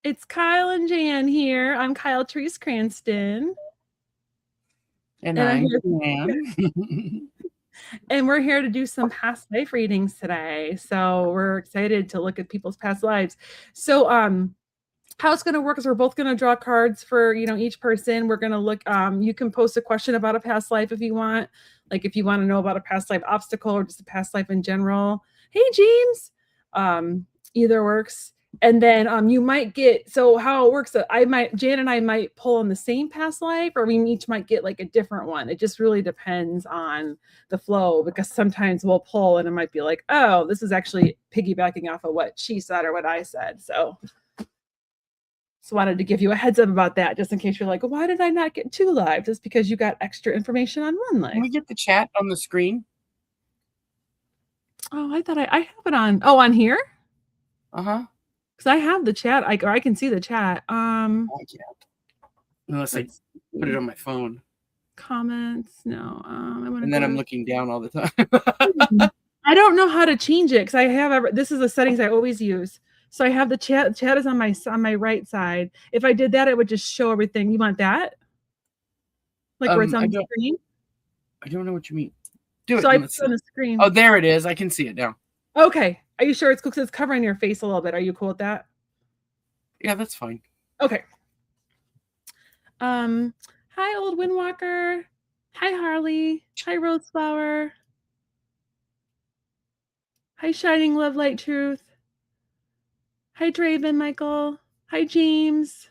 It's Kyle and Jan here. I'm Kyle Therese Cranston. And I'm Jan. And we're here to do some past life readings today. So we're excited to look at people's past lives. So how it's going to work is we're both going to draw cards for, each person. We're going to look, you can post a question about a past life if you want. Like if you want to know about a past life obstacle or just a past life in general. Hey, James. Either works. And then you might get, so how it works, Jan and I might pull on the same past life, or we each might get like a different one. It just really depends on the flow, because sometimes we'll pull and it might be like, oh, this is actually piggybacking off of what she said or what I said. So wanted to give you a heads up about that, just in case you're like, why did I not get 2 live? Just because you got extra information on 1 live. Can we get the chat on the screen? Oh, I thought I have it on. Oh, on here? Uh-huh. Because I have the chat. I can see the chat. I can't. Unless I put it on my phone. Comments. No. And then I'm looking down all the time. I don't know how to change it, because I have this is the settings I always use. So I have the chat. Chat is on my right side. If I did that, it would just show everything. You want that? Like where it's on the screen? I don't know what you mean. Do it. So I put it on the screen. Oh, there it is. I can see it now. Okay. Are you sure it's cool? Because it's covering your face a little bit. Are you cool with that? Yeah, that's fine. Okay. Hi, Old Windwalker. Hi, Harley. Hi, Roseflower. Hi, Shining Love, Light, Truth. Hi, Draven, Michael. Hi, James.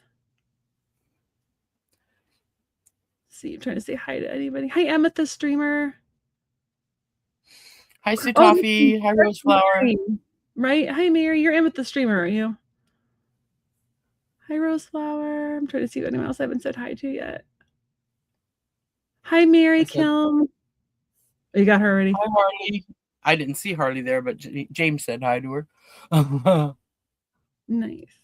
Let's see, I'm trying to say hi to anybody. Hi, Amethyst Streamer. Hi, Sutafi. Hi, Roseflower. Right? Hi, Mary. You're Amethyst Streamer, aren't you? Hi, Roseflower. I'm trying to see if anyone else I haven't said hi to yet. Hi, Mary Kilm. Oh, you got her already? Hi, Harley. I didn't see Harley there, but James said hi to her. Nice.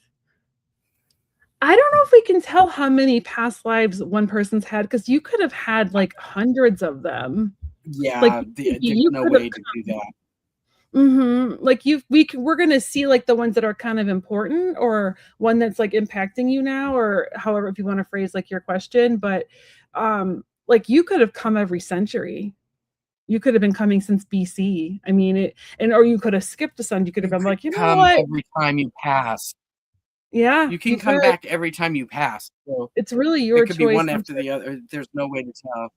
I don't know if we can tell how many past lives one person's had, because you could have had like hundreds of them. Yeah, like, there's no way to do that. Like we're gonna see like the ones that are kind of important, or one that's like impacting you now, or however, if you want to phrase like your question. But like you could have come every century. You could have been coming since BC. I mean or you could have skipped a son. You could have been like, you know what? Every time you pass. Yeah, you can come back every time you pass. So it's really your choice. It could be one after the other. There's no way to tell.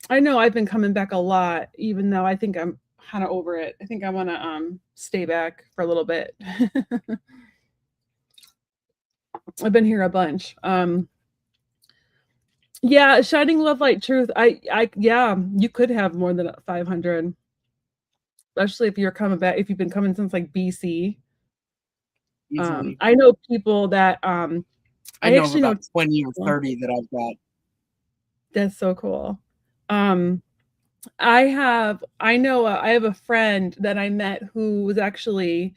I know I've been coming back a lot, even though I think I'm kind of over it. I think I want to stay back for a little bit. I've been here a bunch. Yeah, Shining Love, Light, Truth. Yeah, you could have more than 500, especially if you're coming back. If you've been coming since like BC. I know people that I actually know 20 or 30 that I've got. That's so cool. I have a friend that I met who was actually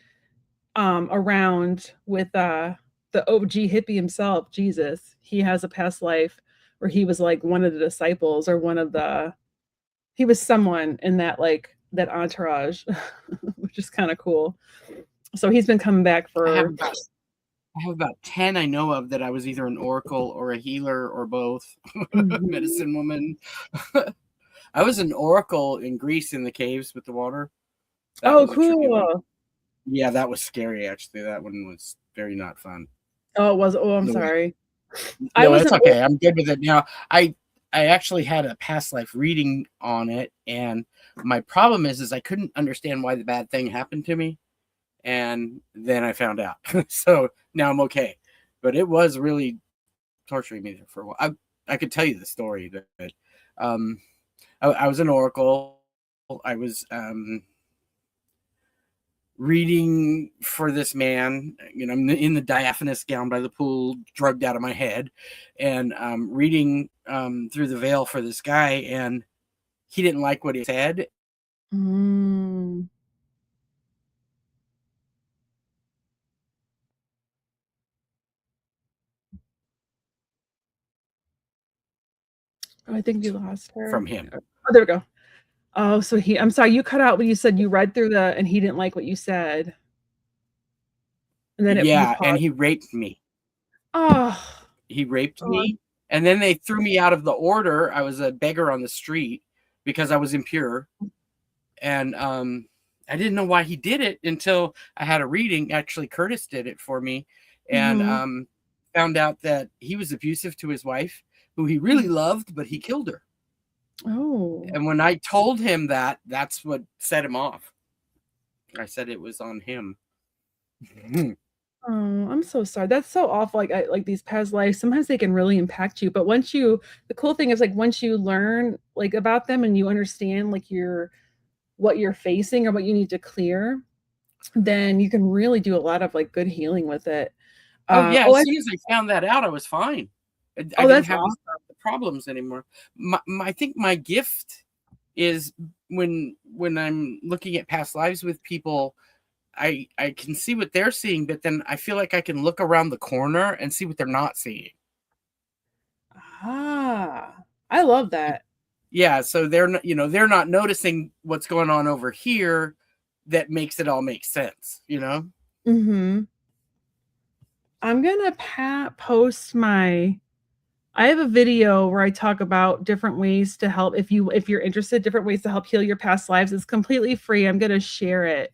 around with the OG hippie himself, Jesus. He has a past life where he was like one of the disciples, or he was someone in that that entourage, which is kind of cool. So he's been coming back for. I have about 10 I know of that I was either an oracle or a healer or both. Medicine woman. I was an oracle in Greece in the caves with the water. Oh, cool. Yeah, that was scary, actually. That one was very not fun. Oh, it was. Oh, I'm sorry. No, it's okay. I'm good with it now. I actually had a past life reading on it, and my problem is I couldn't understand why the bad thing happened to me. And then I found out. So now I'm okay. But it was really torturing me for a while. I could tell you the story that I was an oracle. I was reading for this man. I'm in the diaphanous gown by the pool, drugged out of my head, and reading through the veil for this guy, and he didn't like what he said. Oh, I think you lost her. From him. Oh, there we go. Oh, so I'm sorry, you cut out when you said you read through and he didn't like what you said. And then and he raped me. Oh, He raped oh. me, and then they threw me out of the order. I was a beggar on the street because I was impure, and I didn't know why he did it until I had a reading. Actually, Curtis did it for me, and Mm-hmm. found out that he was abusive to his wife, who he really loved, but he killed her. Oh. And when I told him that, that's what set him off. I said it was on him. Oh, I'm so sorry. That's so awful. Like these past lives, sometimes they can really impact you. But the cool thing is like once you learn like about them and you understand like what you're facing or what you need to clear, then you can really do a lot of like good healing with it. Oh yeah, Oh, as soon as I found that out, I was fine. I oh, didn't that's have awesome. the problems anymore. I think my gift is when I'm looking at past lives with people, I can see what they're seeing, but then I feel like I can look around the corner and see what they're not seeing. Ah, I love that. Yeah, so they're not, they're not noticing what's going on over here that makes it all make sense, Mm-hmm. I'm gonna post I have a video where I talk about different ways to help if you're interested, different ways to help heal your past lives. It's completely free. I'm gonna share it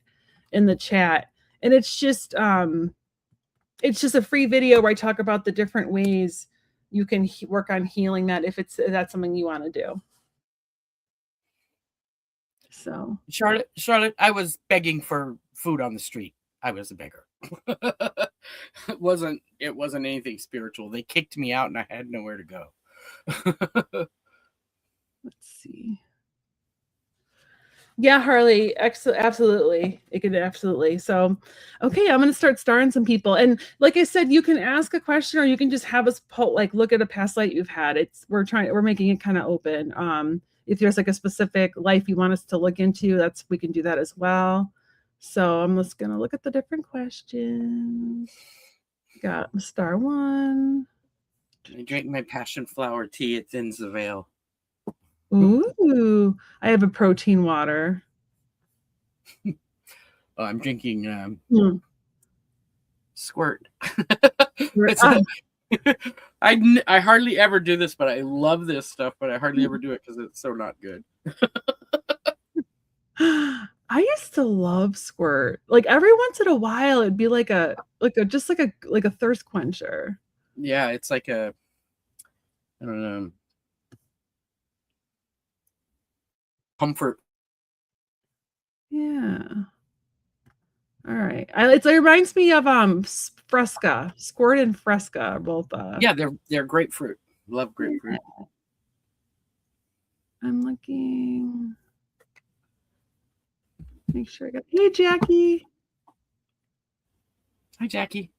in the chat. And it's just a free video where I talk about the different ways you can work on healing that if that's something you want to do. So Charlotte, I was begging for food on the street. I was a beggar. It wasn't anything spiritual. They kicked me out and I had nowhere to go. let's see. Yeah, Harley, absolutely. It could absolutely. So, okay, I'm going to start starring some people. And like I said, you can ask a question or you can just have us look at a past life you've had. We're making it kind of open. If there's like a specific life you want us to look into, we can do that as well. So, I'm just going to look at the different questions. Got star 1. I drink my passion flower tea. It thins the veil. Ooh, I have a protein water. I'm drinking Hmm. Squirt. Ah. I hardly ever do this, but I love this stuff, but I hardly ever do it because it's so not good. I used to love Squirt. Like every once in a while, it'd be like a thirst quencher. Yeah, it's like I don't know, comfort. Yeah. All right. It reminds me of Fresca. Squirt and Fresca are both. Yeah, they're grapefruit. Love grapefruit. Yeah. I'm looking. Make sure I got. Hey, Jackie. Hi, Jackie.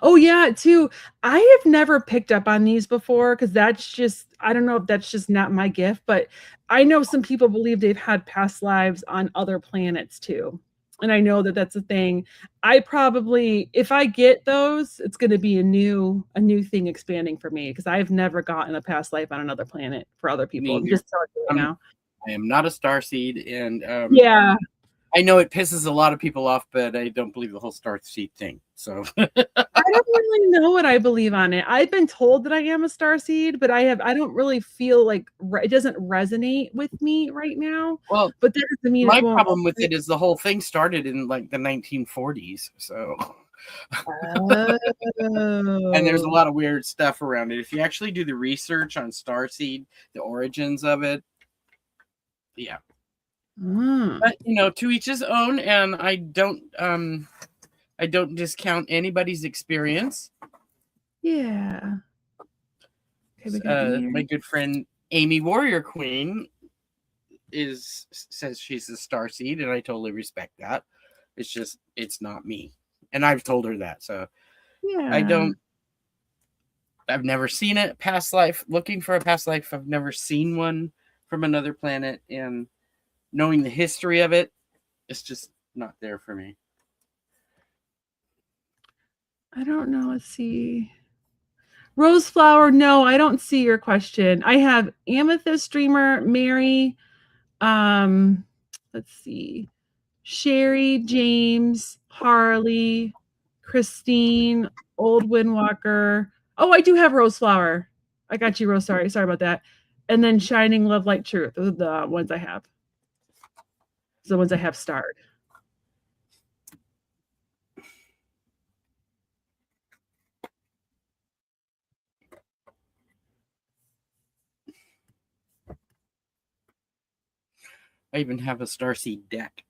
Oh yeah, too. I have never picked up on these before because I don't know if that's just not my gift, but I know some people believe they've had past lives on other planets too. And I know that that's a thing. If I get those, it's going to be a new thing expanding for me because I've never gotten a past life on another planet for other people. I'm just telling you now. I am not a starseed, and Yeah. I know it pisses a lot of people off, but I don't believe the whole starseed thing. So I don't really know what I believe on it. I've been told that I am a starseed, but I don't really feel like it doesn't resonate with me right now. Well, but that doesn't mean my it won't. problem with it is the whole thing started in like the 1940s. So Oh. and there's a lot of weird stuff around it. If you actually do the research on starseed, the origins of it, yeah. But to each his own, and I don't discount anybody's experience. Yeah. Okay, my good friend Amy Warrior Queen says she's a starseed, and I totally respect that. It's not me, and I've told her that. So yeah. I've never seen a past life. Looking for a past life, I've never seen one from another planet, and knowing the history of it, it's just not there for me. I don't know. Let's see. Roseflower, no, I don't see your question. I have Amethyst Dreamer, Mary, let's see. Sherry, James, Harley, Christine, Old Windwalker. Oh, I do have Rose Flower. I got you, Rose. Sorry about that. And then Shining Love Light Truth. Those are the ones I have. Those are the ones I have starred. I even have a Starseed deck.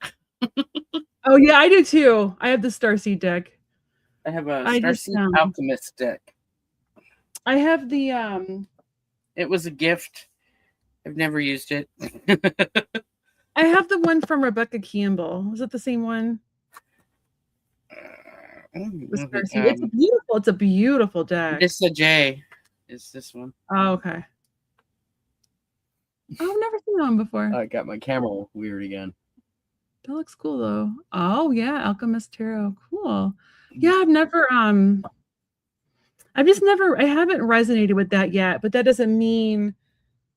Oh yeah, I do too. I have the Starseed deck. I have a Starseed Alchemist deck. I have the It was a gift. I've never used it. I have the one from Rebecca Campbell. Is it the same one? It's a beautiful deck. Nissa J is this one. Oh, okay. Oh, I've never seen that one before. I got my camera weird again. That looks cool though. Oh yeah, Alchemist Tarot. Cool. Yeah, I haven't resonated with that yet, but that doesn't mean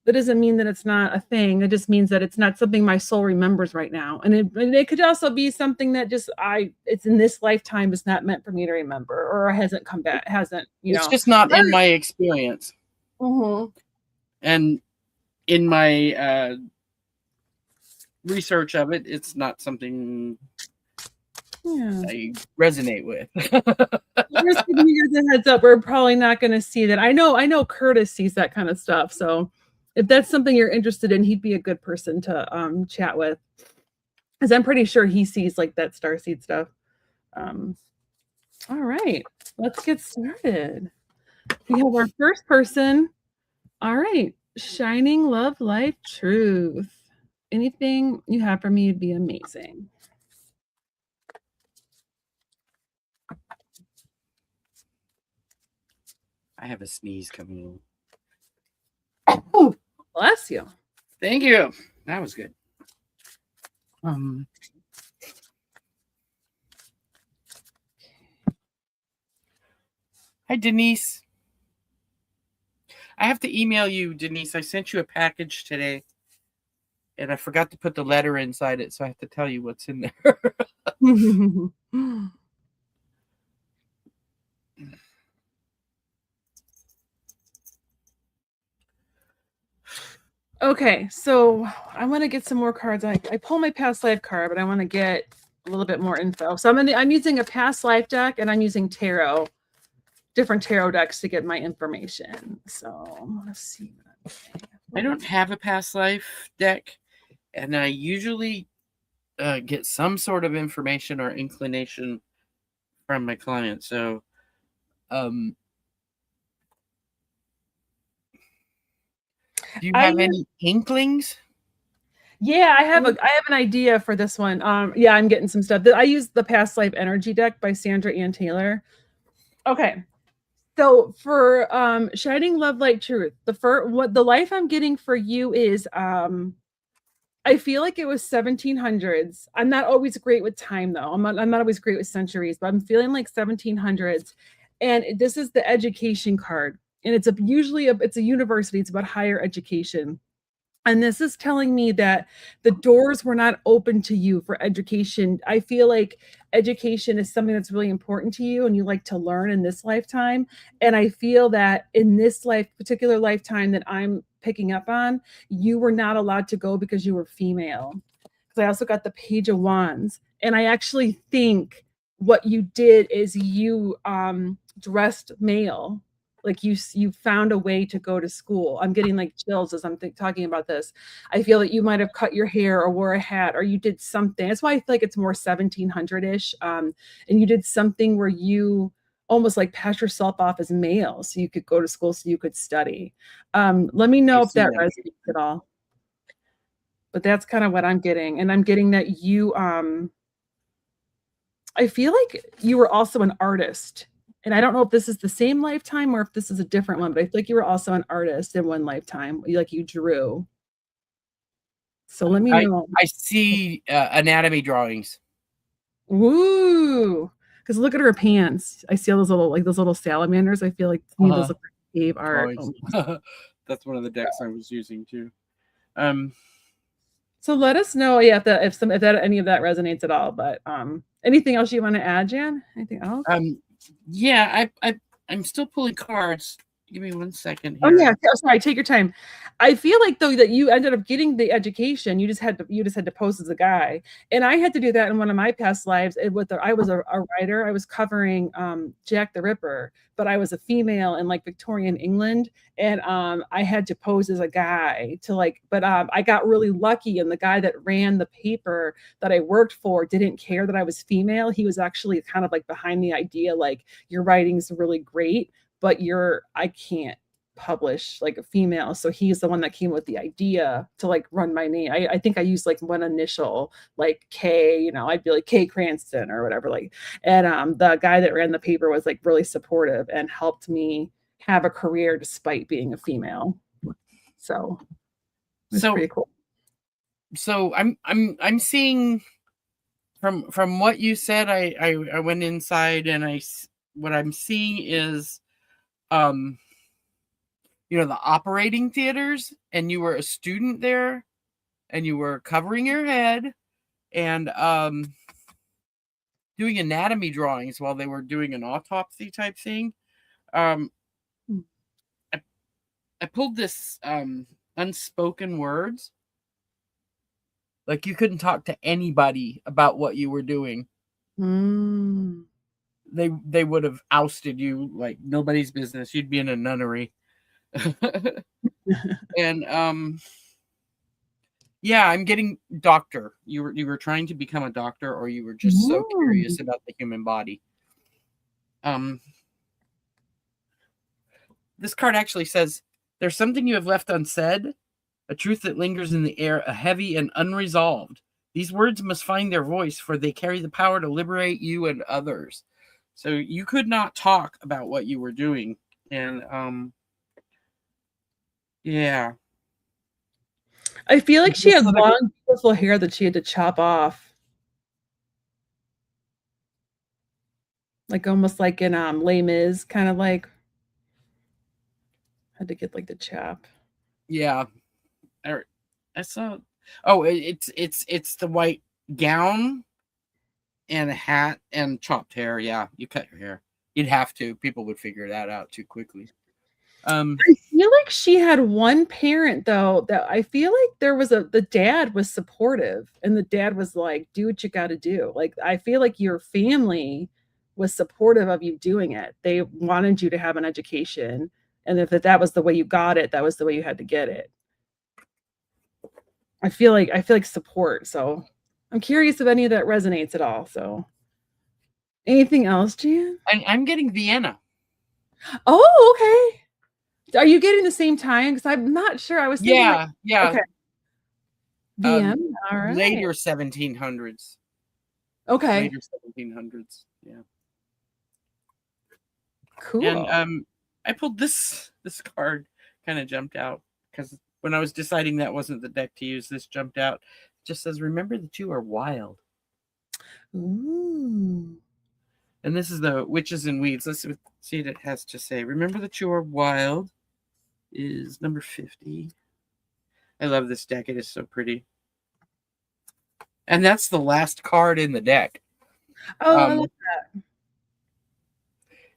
that it's not a thing. It just means that it's not something my soul remembers right now. And it could also be something that it's in this lifetime is not meant for me to remember or hasn't come back, it's just not in my experience. Mm-hmm. And in my research of it, it's not something I resonate with. Just giving you guys a heads up, we're probably not going to see that. I know Curtis sees that kind of stuff. So if that's something you're interested in, he'd be a good person to chat with, because I'm pretty sure he sees like that starseed stuff. All right, let's get started. We have our first person. All right, Shining Love Light Truth. Anything you have for me would be amazing. I have a sneeze coming in. Oh, bless you. Thank you. That was good. Hi, Denise. I have to email you, Denise. I sent you a package today, and I forgot to put the letter inside it, so I have to tell you what's in there. Okay, so I want to get some more cards. I pull my past life card, but I want to get a little bit more info. So I'm using a past life deck, and I'm using different tarot decks to get my information. So let's see. I don't have a past life deck, and I usually get some sort of information or inclination from my client. So, do you have any inklings? Yeah, I have an idea for this one. Yeah, I'm getting some stuff. I use the Past Life Energy deck by Sandra Ann Taylor. Okay. So for Shining Love Light Truth, what the life I'm getting for you is I feel like it was 1700s. I'm not always great with time though. I'm not always great with centuries, but I'm feeling like 1700s. And this is the education card. And it's it's a university. It's about higher education. And this is telling me that the doors were not open to you for education. I feel like education is something that's really important to you and you like to learn in this lifetime. And I feel that in this particular lifetime that I'm picking up on, you were not allowed to go because you were female. Because I also got the Page of Wands. And I actually think what you did is you dressed male. Like you found a way to go to school. I'm getting like chills as I'm talking about this. I feel that you might have cut your hair or wore a hat or you did something. That's why I feel like it's more 1700-ish. And you did something where you almost like passed yourself off as male so you could go to school, so you could study. Let me know if that resonates at all. But that's kind of what I'm getting. And I'm getting that you, I feel like you were also an artist. And I don't know if this is the same lifetime or if this is a different one, but I feel like you were also an artist in one lifetime. Like you drew. So let me know. I see anatomy drawings. Woo! Because look at her pants. I see all those little salamanders. I feel like those look like cave art. That's one of the decks I was using too. So let us know, if any of that resonates at all. But Anything else you want to add, Jan? Anything else? Yeah, I'm still pulling cards. Give me 1 second Oh here. yeah, sorry. Take your time. I feel like though that you ended up getting the education. You just had to pose as a guy, and I had to do that in one of my past lives. I was a writer. I was covering Jack the Ripper, but I was a female in like Victorian England, and I had to pose as a guy to like. But I got really lucky, and the guy that ran the paper that I worked for didn't care that I was female. He was actually kind of like behind the idea, like your writing's really great, but I can't publish like a female. So he's the one that came with the idea to like run my name. I think I used like one initial, like K, I'd be like K Cranston or whatever. Like, and the guy that ran the paper was like really supportive and helped me have a career despite being a female. So it's pretty cool. So I'm seeing from what you said, I went inside and what I'm seeing is the operating theaters, and you were a student there, and you were covering your head and doing anatomy drawings while they were doing an autopsy type thing. I pulled this unspoken words. Like you couldn't talk to anybody about what you were doing. They would have ousted you like nobody's business. You'd be in a nunnery. And yeah, I'm getting doctor. You were trying to become a doctor, or you were just so curious about the human body. This card actually says, there's something you have left unsaid, a truth that lingers in the air, a heavy and unresolved. These words must find their voice, for they carry the power to liberate you and others. So you could not talk about what you were doing. And yeah. I feel like she had long, beautiful hair that she had to chop off. Like almost like in Les Mis, kind of like had to get like the chop. Yeah. I saw. Oh, it's the white gown and a hat and chopped hair. Yeah, you cut your hair. You'd have to. People would figure that out too quickly. I feel like she had one parent though that I feel like the dad was supportive, and the dad was like, do what you got to do. Like I feel like your family was supportive of you doing it. They wanted you to have an education, and if that was the way you got it, that was the way you had to get it. I feel like support. So I'm curious if any of that resonates at all. So anything else, Jan? I'm getting Vienna. Oh, okay. Are you getting the same time? Because I'm not sure. I was thinking Yeah. Okay. Vienna. All right. Later 1700s. Okay. Later 1700s. Yeah. Cool. And I pulled this card, kind of jumped out because when I was deciding that wasn't the deck to use, this jumped out. It just says, remember that you are wild. Ooh. And this is the Witches and Weeds. Let's see what it has to say. Remember that you are wild is number 50. I love this deck. It is so pretty. And that's the last card in the deck. Oh, I love that.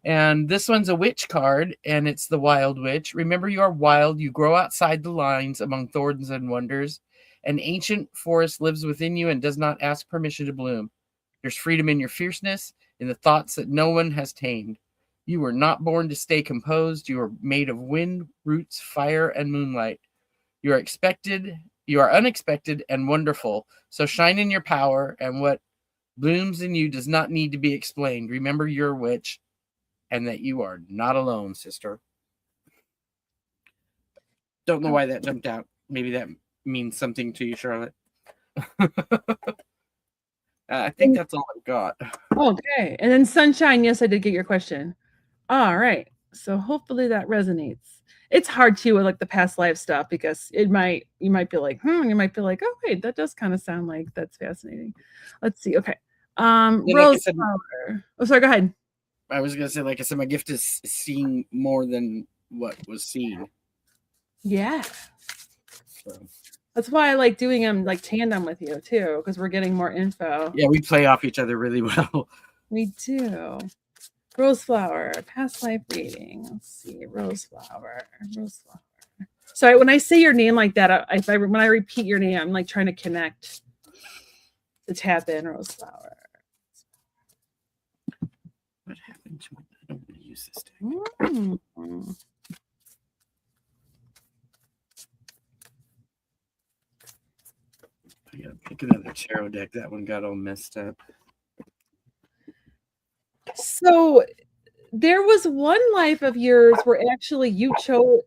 And this one's a witch card, and it's the Wild Witch. Remember, you are wild. You grow outside the lines among thorns and wonders. An ancient forest lives within you and does not ask permission to bloom. There's freedom in your fierceness, in the thoughts that no one has tamed. You were not born to stay composed. You are made of wind, roots, fire, and moonlight. You are unexpected and wonderful. So shine in your power, and what blooms in you does not need to be explained. Remember, you're a witch, and that you are not alone, sister. Don't know why that jumped out. Maybe that means something to you, Charlotte. I think that's all I've got. Okay. And then Sunshine, yes, I did get your question. All right. So hopefully that resonates. It's hard too with like the past life stuff because you might be like, you might be like, oh wait, that does kind of sound like that's fascinating. Let's see. Okay. Rose flower. Oh, sorry, go ahead. I was gonna say, like I said, my gift is seeing more than what was seen. Yeah. So. That's why I like doing them like tandem with you too, because we're getting more info. Yeah, we play off each other really well. We do. Roseflower, past life reading. Let's see, Roseflower, Roseflower. So when I say your name like that, when I repeat your name, I'm like trying to connect to tap in Roseflower. What happened to my? I don't want to use this deck. Mm. I gotta pick another tarot deck. That one got all messed up. So there was one life of yours where actually you chose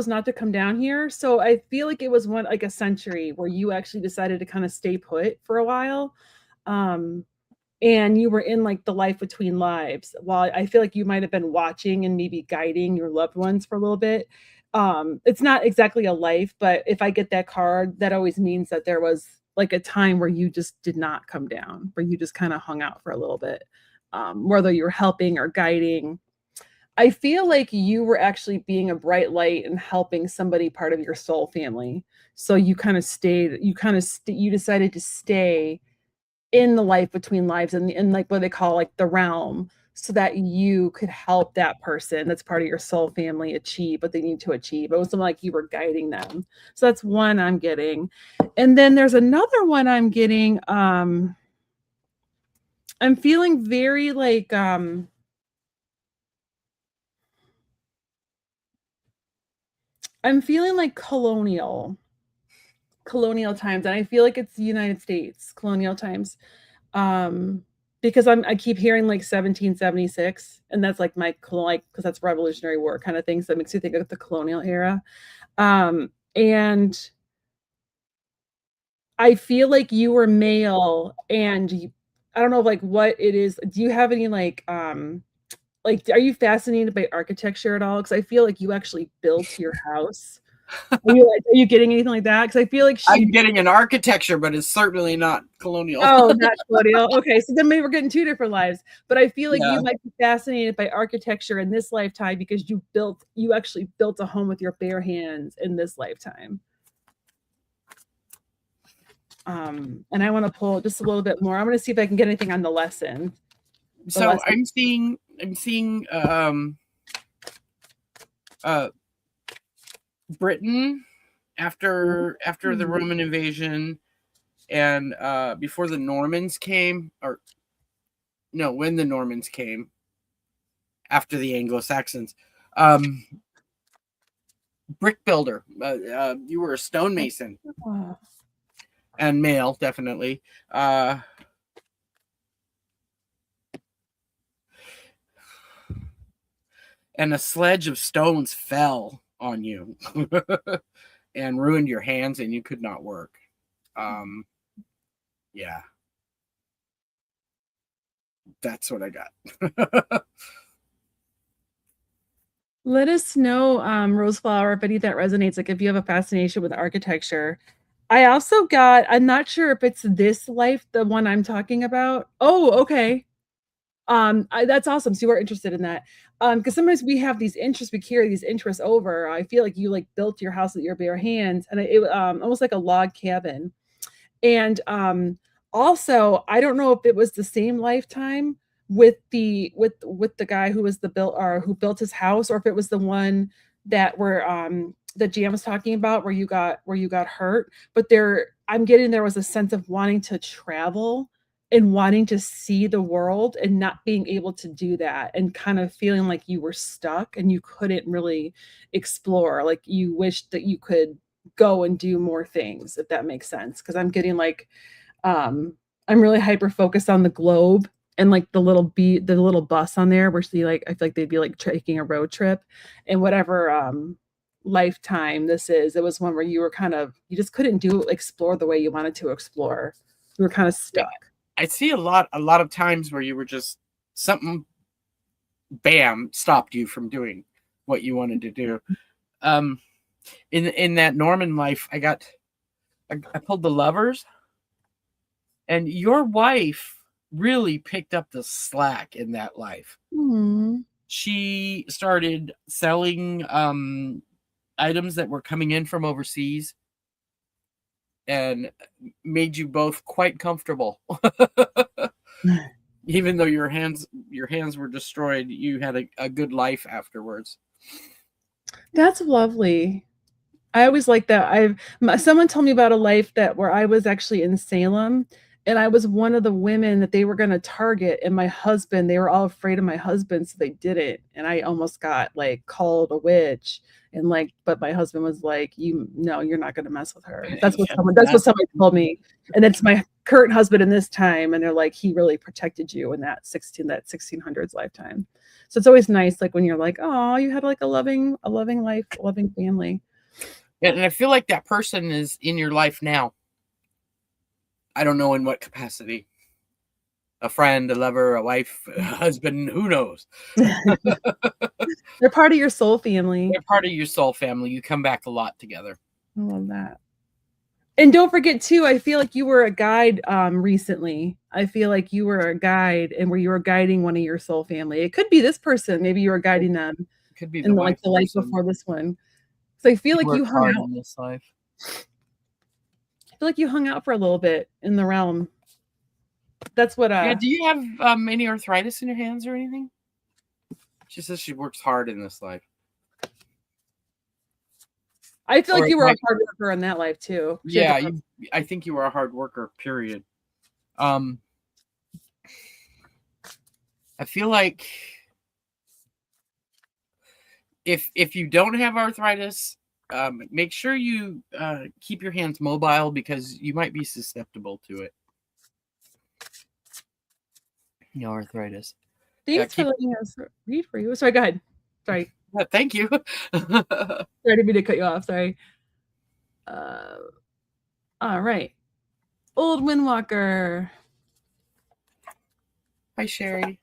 not to come down here. So I feel like it was one like a century where you actually decided to kind of stay put for a while. Um and you were in like the life between lives. While I feel like you might have been watching and maybe guiding your loved ones for a little bit. It's not exactly a life, but if I get that card, that always means that there was like a time where you just did not come down, where you just kind of hung out for a little bit, whether you're helping or guiding. I feel like you were actually being a bright light and helping somebody part of your soul family. So you kind of stayed, you decided to stay in the life between lives and in like what they call like the realm so that you could help that person that's part of your soul family achieve what they need to achieve. It was something like you were guiding them. So that's one I'm getting. And then there's another one I'm getting. I'm feeling very like I'm feeling like colonial times, and I feel like it's the United States colonial times. Because I keep hearing like 1776, and that's like my like because that's Revolutionary War kind of thing. So it makes you think of the colonial era. And I feel like you were male, and I don't know like what it is. Do you have any like are you fascinated by architecture at all? Because I feel like you actually built your house. Are you getting anything like that? Because I feel like I'm she. getting an architecture, but it's certainly not colonial. Oh, not colonial. Okay, so then maybe we're getting two different lives. But I feel like Yeah. you might be fascinated by architecture in this lifetime because you actually built a home with your bare hands in this lifetime. And I want to pull just a little bit more. I'm going to see if I can get anything on the lesson. So I'm seeing Britain after the Roman invasion and before the Normans came, or no, when the Normans came after the Anglo-Saxons. Brick builder. You were a stonemason. And male, definitely. And a sledge of stones fell on you and ruined your hands, and you could not work. Yeah. That's what I got. Let us know, Roseflower, if any of that resonates, like if you have a fascination with architecture. I also got, I'm not sure if it's this life, the one I'm talking about. Oh, okay. That's awesome. So you are interested in that. Because sometimes we have these interests, we carry these interests over. I feel like you like built your house with your bare hands, and it almost like a log cabin. And also, I don't know if it was the same lifetime with the guy who was the built or who built his house, or if it was the one that Jam was talking about where you got hurt. But I'm getting there was a sense of wanting to travel and wanting to see the world and not being able to do that and kind of feeling like you were stuck and you couldn't really explore. Like you wished that you could go and do more things, if that makes sense. Because I'm getting like I'm really hyper focused on the globe and like the little bus on there where she like I feel like they'd be like taking a road trip and whatever lifetime this is. It was one where you just couldn't explore the way you wanted to explore. You were kind of stuck. I see a lot of times where you were just something, bam, stopped you from doing what you wanted to do. In that Norman life, I pulled the Lovers, and your wife really picked up the slack in that life. Mm-hmm. She started selling items that were coming in from overseas and made you both quite comfortable. Even though your hands were destroyed, you had a good life afterwards. That's lovely. I always like that. Someone told me about a life where I was actually in Salem, and I was one of the women that they were going to target. And they were all afraid of my husband, so they didn't. And I almost got like called a witch. And like, but my husband was like, no, you're not going to mess with her. That's what Yeah, somebody told me. And it's my current husband in this time. And they're like, he really protected you in that 1600s lifetime. So it's always nice, like when you're like, oh, you had like a loving life, a loving family. and I feel like that person is in your life now. I don't know in what capacity. A friend, a lover, a wife, a husband, who knows? They're part of your soul family. They're part of your soul family. You come back a lot together. I love that. And don't forget too, I feel like you were a guide recently. I feel like you were a guide and where you were guiding one of your soul family. It could be this person. Maybe you were guiding them It could be in the wife the life person. before this one. So I feel like you hung hard out. in this life. I feel like you hung out for a little bit in the realm. That's what Yeah, do you have any arthritis in your hands or anything? She says she works hard in this life. I feel like you were a hard worker in that life too. Yeah, I think you were a hard worker, period. I feel like if you don't have arthritis, make sure you keep your hands mobile because you might be susceptible to it. No arthritis. Thanks for letting us read for you. Sorry, go ahead. Sorry. Thank you. Sorry, I didn't mean to cut you off. Sorry. All right. Old Windwalker. Hi, Sherry.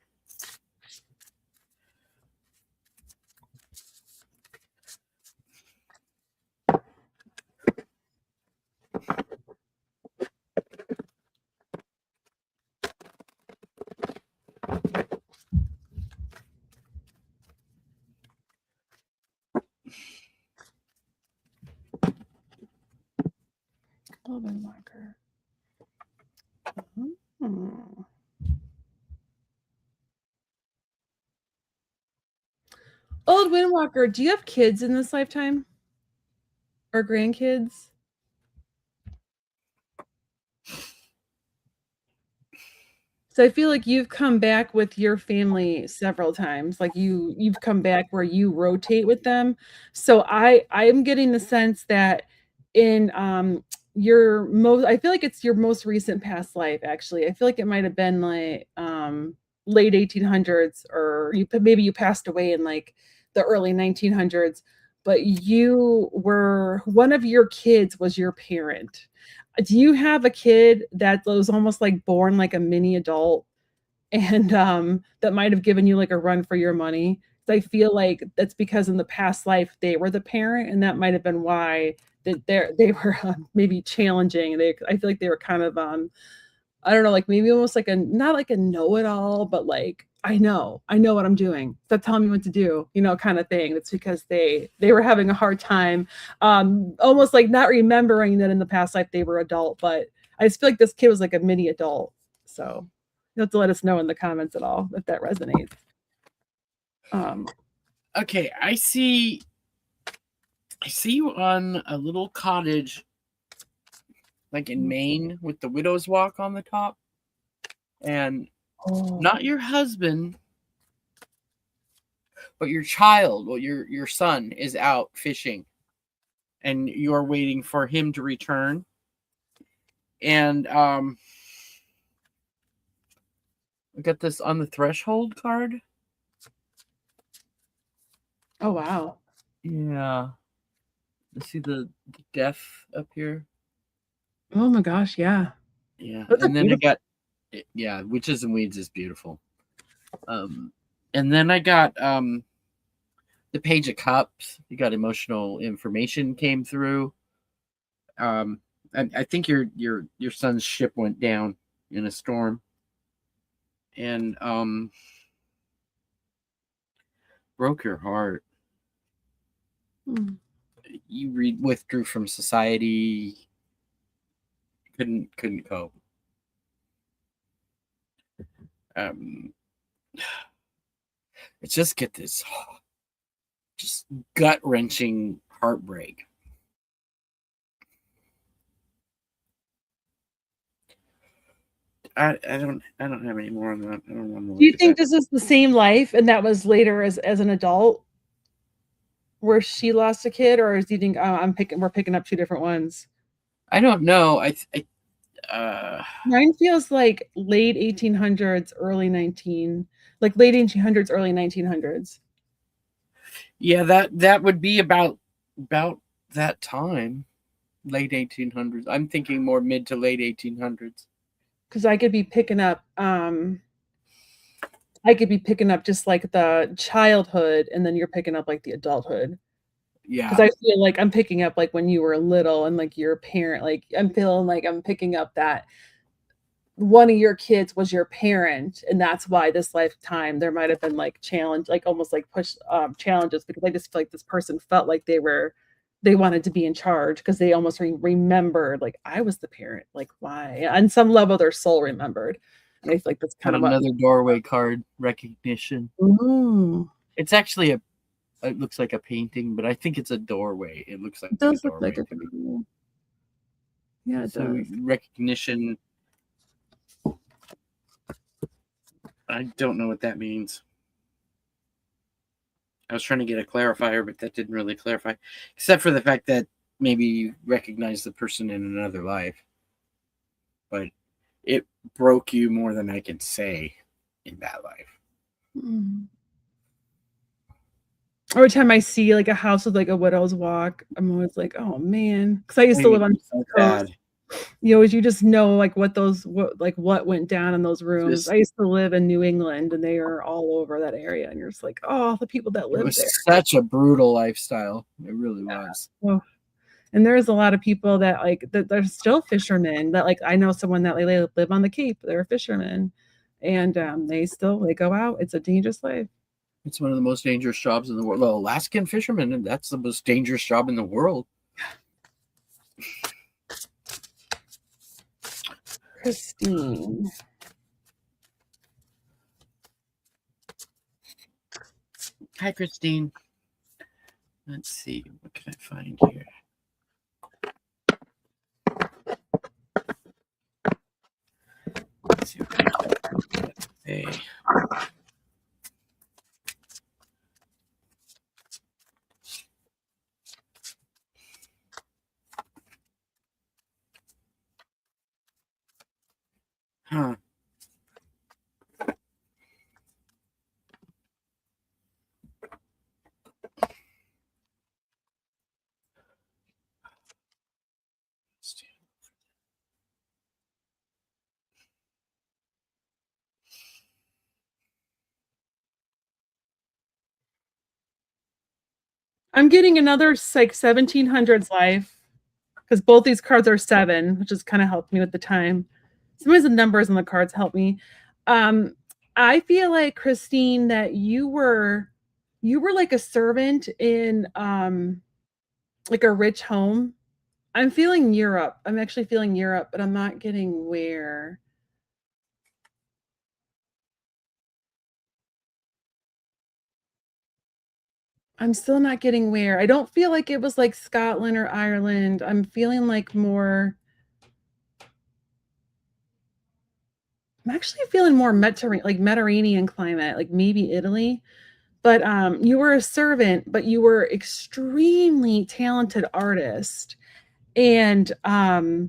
Old Windwalker. Hmm. Old Windwalker, do you have kids in this lifetime? Or grandkids? So I feel like you've come back with your family several times. Like you've come back where you rotate with them. So I'm getting the sense that in I feel like it's your most recent past life actually. I feel like it might have been like late 1800s or maybe you passed away in like the early 1900s, but you were one of your kids was your parent. Do you have a kid that was almost like born like a mini adult and that might have given you like a run for your money? I feel like that's because in the past life they were the parent, and that might have been why they were maybe challenging. I feel like they were kind of I don't know, like maybe almost like not like a know-it-all, but like I know what I'm doing. Stop telling me what to do, kind of thing. That's because they were having a hard time, almost like not remembering that in the past life they were adult. But I just feel like this kid was like a mini adult. So you have to let us know in the comments at all if that resonates. Okay, I see you on a little cottage, like in Maine, with the widow's walk on the top, and not your husband, but your child, well, your son is out fishing, and you're waiting for him to return. And I got this on the threshold card. Oh wow! Yeah, you see the death up here. Oh my gosh! Yeah. Yeah, Those and then beautiful. I got Witches and Weeds is beautiful. And then I got the Page of Cups. You got emotional information came through. I think your son's ship went down in a storm, and broke your heart. you withdrew from society, couldn't cope. It's just get this just gut wrenching heartbreak. I don't have any more on that. I don't want to. Do you think this is the same life and that was later as an adult where she lost a kid, or do you think we're picking up two different ones? I don't know. Mine feels like late 1800s, early 1900s. Yeah, that would be about that time, late 1800s. I'm thinking more mid to late 1800s. Because I could be picking up just like the childhood, and then you're picking up like the adulthood. Yeah, Because I feel like I'm picking up like when you were little and like your parent, like I'm feeling like I'm picking up that one of your kids was your parent, and that's why this lifetime there might have been like challenge, like almost like push challenges, because I just feel like this person felt like they wanted to be in charge because they almost remembered like I was the parent, like why on some level their soul remembered, and I feel like that's kind got of what. another doorway card, recognition. Ooh, It's actually it looks like a painting, but I think it's a doorway. It looks like it does a look like doorway a to me. doorway. Yeah, it So does. recognition. I don't know what that means. I was trying to get a clarifier, but that didn't really clarify, except for the fact that maybe you recognize the person in another life. But it broke you more than I can say in that life. Mm. Every time I see like a house with like a widow's walk, I'm always like, oh man, because I used to live on the So East Coast. bad. You just know like what went down in those rooms. Just I used to live in New England, and they are all over that area, and you're just like, oh, the people that it live there. was such a brutal lifestyle. It really was. Oh, and there's a lot of people that like that they're still fishermen. That like I know someone that like, they live on the Cape. They're fishermen, and they go out. It's a dangerous life. It's one of the most dangerous jobs in the world. Well, Alaskan fishermen, and that's the most dangerous job in the world. Christine. Hi, Christine. Let's see. What can I find here? Let's see what I can say. Huh. I'm getting another like 1700s life, because both these cards are 7, which has kind of helped me with the time. Sometimes the numbers on the cards help me. Um, I feel like Christine that you were like a servant in like a rich home. I'm feeling Europe. I'm actually feeling Europe, but I'm not getting where. I'm still not getting where. I don't feel like it was like Scotland or Ireland. I'm feeling like more. I'm actually feeling more Mediterranean climate, like maybe Italy. But you were a servant, but you were extremely talented artist. And I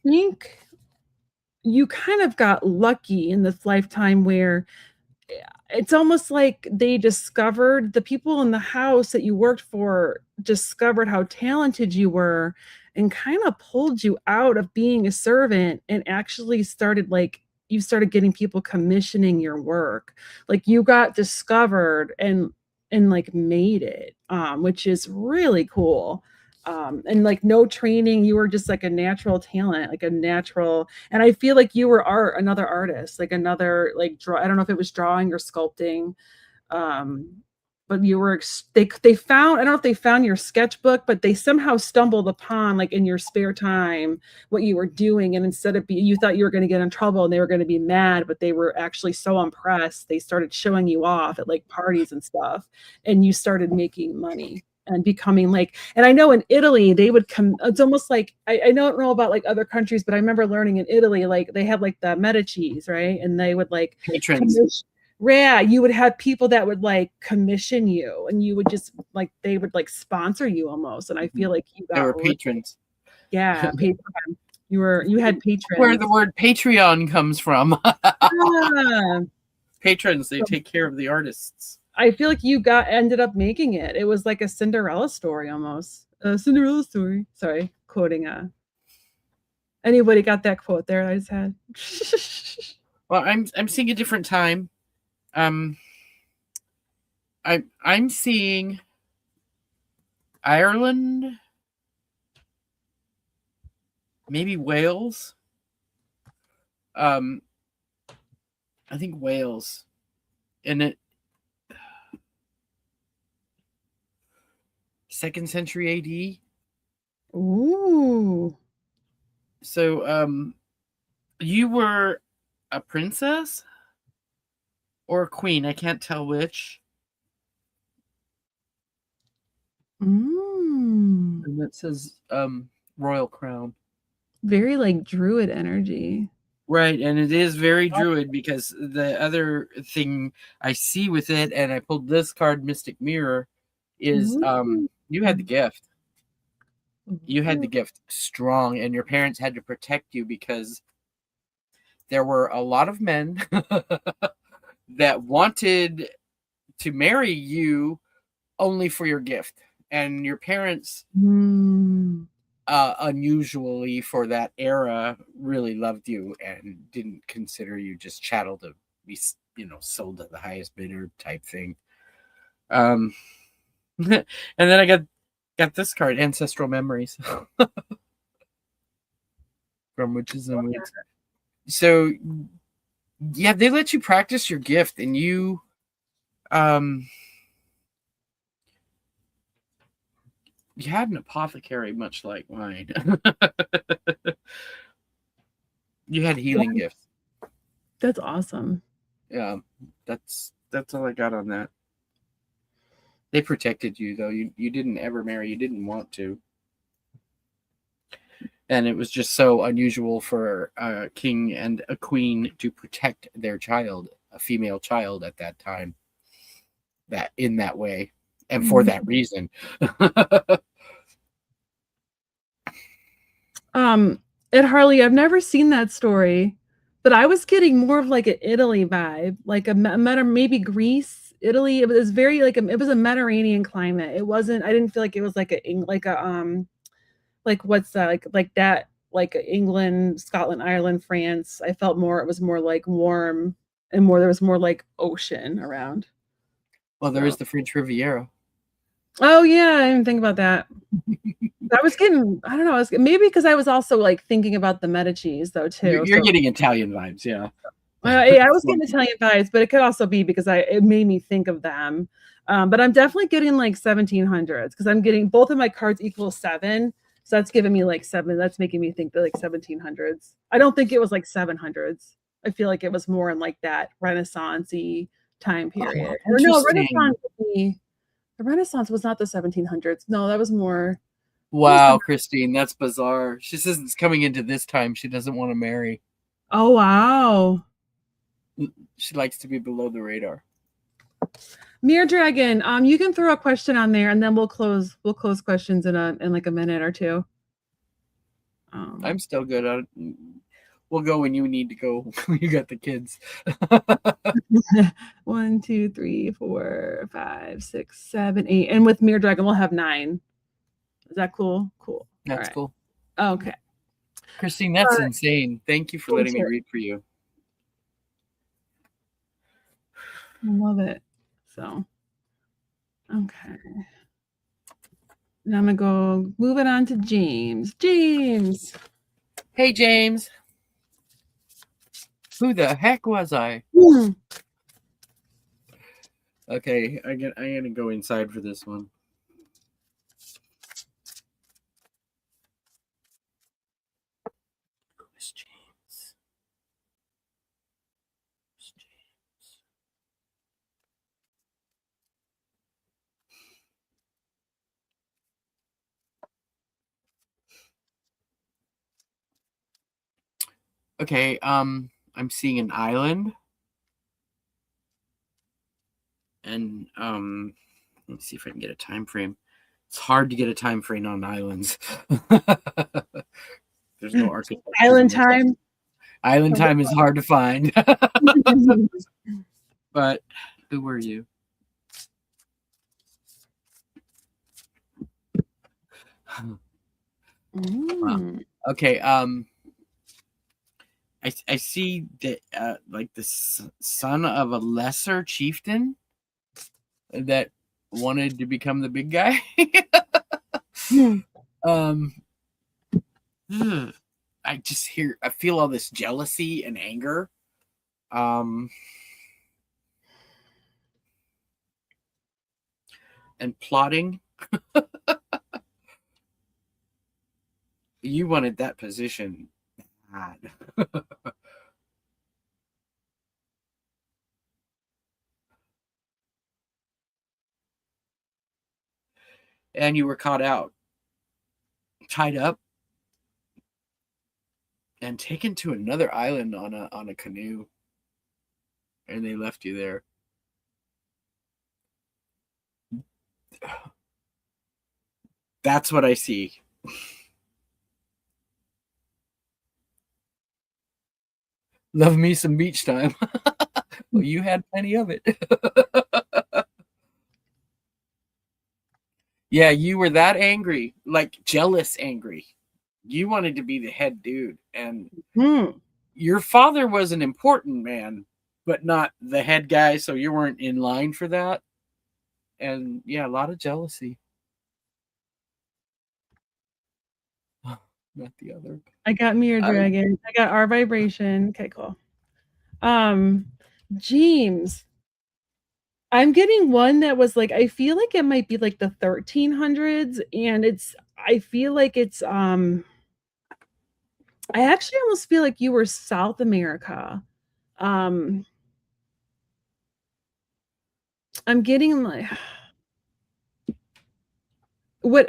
think you kind of got lucky in this lifetime where it's almost like the people in the house that you worked for discovered how talented you were and kind of pulled you out of being a servant and actually you started getting people commissioning your work. Like you got discovered and like made it, which is really cool. And like no training, you were just like a natural talent, like a natural. And I feel like you were another artist, like another like draw. I don't know if it was drawing or sculpting. Um, but you were they found, I don't know if they found your sketchbook, but they somehow stumbled upon, like, in your spare time, what you were doing, and instead of you thought you were going to get in trouble and they were going to be mad, but they were actually so impressed they started showing you off at like parties and stuff, and you started making money and becoming like, and I know in Italy they would come, it's almost like I don't know about like other countries, but I remember learning in Italy, like they have like the Medicis, right? And they would like patrons. yeah, you would have people that would like commission you, and you would just like, they would like sponsor you almost. And I feel like you They got were patrons. yeah, patron. You had patrons. Where the word Patreon comes from. Yeah. Patrons, they take care of the artists. I feel like you ended up making it. It was like a Cinderella story almost. A Cinderella story. Sorry, quoting anybody got that quote there I just had? Well, I'm seeing a different time. I'm seeing Ireland, maybe Wales. I think Wales, and it 2nd century AD. Ooh. So you were a princess or a queen? I can't tell which. Mm. And it says royal crown. Very like druid energy. Right, and it is very druid, because the other thing I see with it, and I pulled this card, Mystic Mirror, is you had the gift. You had the gift strong, and your parents had to protect you because there were a lot of men that wanted to marry you only for your gift. And your parents, unusually for that era, really loved you and didn't consider you just chattel to be, sold at the highest bidder type thing. And then I got this card, Ancestral Memories, from Witches and Wits. So yeah, they let you practice your gift, and you you had an apothecary much like mine. You had healing gifts. That's awesome. Yeah, that's all I got on that. They protected you, though. You didn't ever marry. You didn't want to. And it was just so unusual for a king and a queen to protect their child, a female child at that time, that in that way, and for that reason. Ed Harley, I've never seen that story, but I was getting more of like an Italy vibe, like maybe Greece, Italy. It was very like it was a Mediterranean climate. It wasn't. I didn't feel like it was like like what's that like that like England, Scotland, Ireland, France. I felt more. It was more like warm and more. There was more like ocean around. Well, there is the French Riviera. Oh yeah, I didn't think about that. I was getting, I don't know, maybe because I was also like thinking about the Medicis though too. You're getting Italian vibes, yeah. Yeah, I was getting Italian vibes, but it could also be because it made me think of them. But I'm definitely getting like 1700s because I'm getting both of my cards equal 7. So that's giving me like 7. That's making me think that like 1700s. I don't think it was like 700s. I feel like it was more in like that Renaissance-y time period. Oh, or no, the Renaissance was not the 1700s. No, that was more. Wow, Christine, that's bizarre. She says it's coming into this time. She doesn't want to marry. Oh, wow. She likes to be below the radar. Mirror Dragon, you can throw a question on there, and then we'll close questions in like a minute or two. I'm still good on it. We'll go when you need to go. You got the kids. 1, 2, 3, 4, 5, 6, 7, 8, and with Mirror Dragon, we'll have 9. Is that cool? Cool. That's cool. Okay. Christine, that's insane. Thank you for letting me read for you. I love it. So, okay. Now I'm going to go move it on to James. James. Hey, James. Who the heck was I? Okay, I'm gonna go inside for this one. Miss James. Miss James. Okay, I'm seeing an island, and let's see if I can get a time frame. It's hard to get a time frame on islands. There's no architecture. Island time. Island time is hard to find. But who were you? Wow. Okay. I see that like the son of a lesser chieftain that wanted to become the big guy. I feel all this jealousy and anger. And plotting. You wanted that position bad. And you were caught out, tied up, and taken to another island on a canoe. And they left you there. That's what I see. Love me some beach time. Well, you had plenty of it. Yeah, you were that angry, like jealous angry. You wanted to be the head dude, and your father was an important man, but not the head guy, so you weren't in line for that. And yeah, a lot of jealousy. Not the other. I got Mirror Dragon. I got our vibration. Okay, cool. James. I'm getting one that was like, I feel like it might be like the 1300s, and I feel like it's I actually almost feel like you were South America. I'm getting like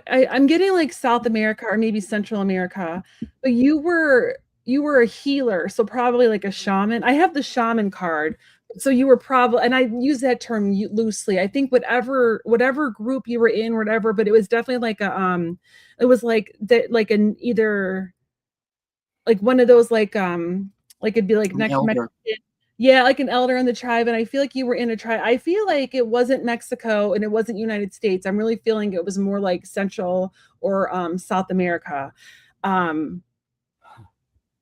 I'm getting like South America or maybe Central America, but you were a healer, so probably like a shaman. I have the shaman card, so you were probably, and I use that term loosely. I think whatever group you were in, whatever, but it was definitely like it was like that, like an either like one of those like it'd be like next Mexican. Yeah, like an elder in the tribe, and I feel like you were in a tribe. I feel like it wasn't Mexico and it wasn't United States. I'm really feeling it was more like Central or South America. And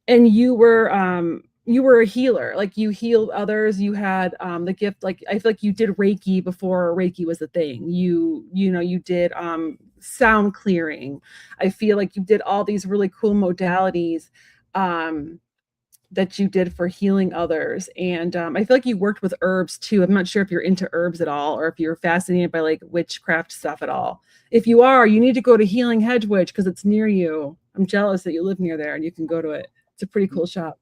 you were a healer. Like you healed others. You had the gift. Like I feel like you did Reiki before Reiki was a thing. You did sound clearing. I feel like you did all these really cool modalities. That you did for healing others. And I feel like you worked with herbs too. I'm not sure if you're into herbs at all or if you're fascinated by like witchcraft stuff at all. If you are, you need to go to Healing Hedge Witch because it's near you. I'm jealous that you live near there and you can go to it. It's a pretty cool shop.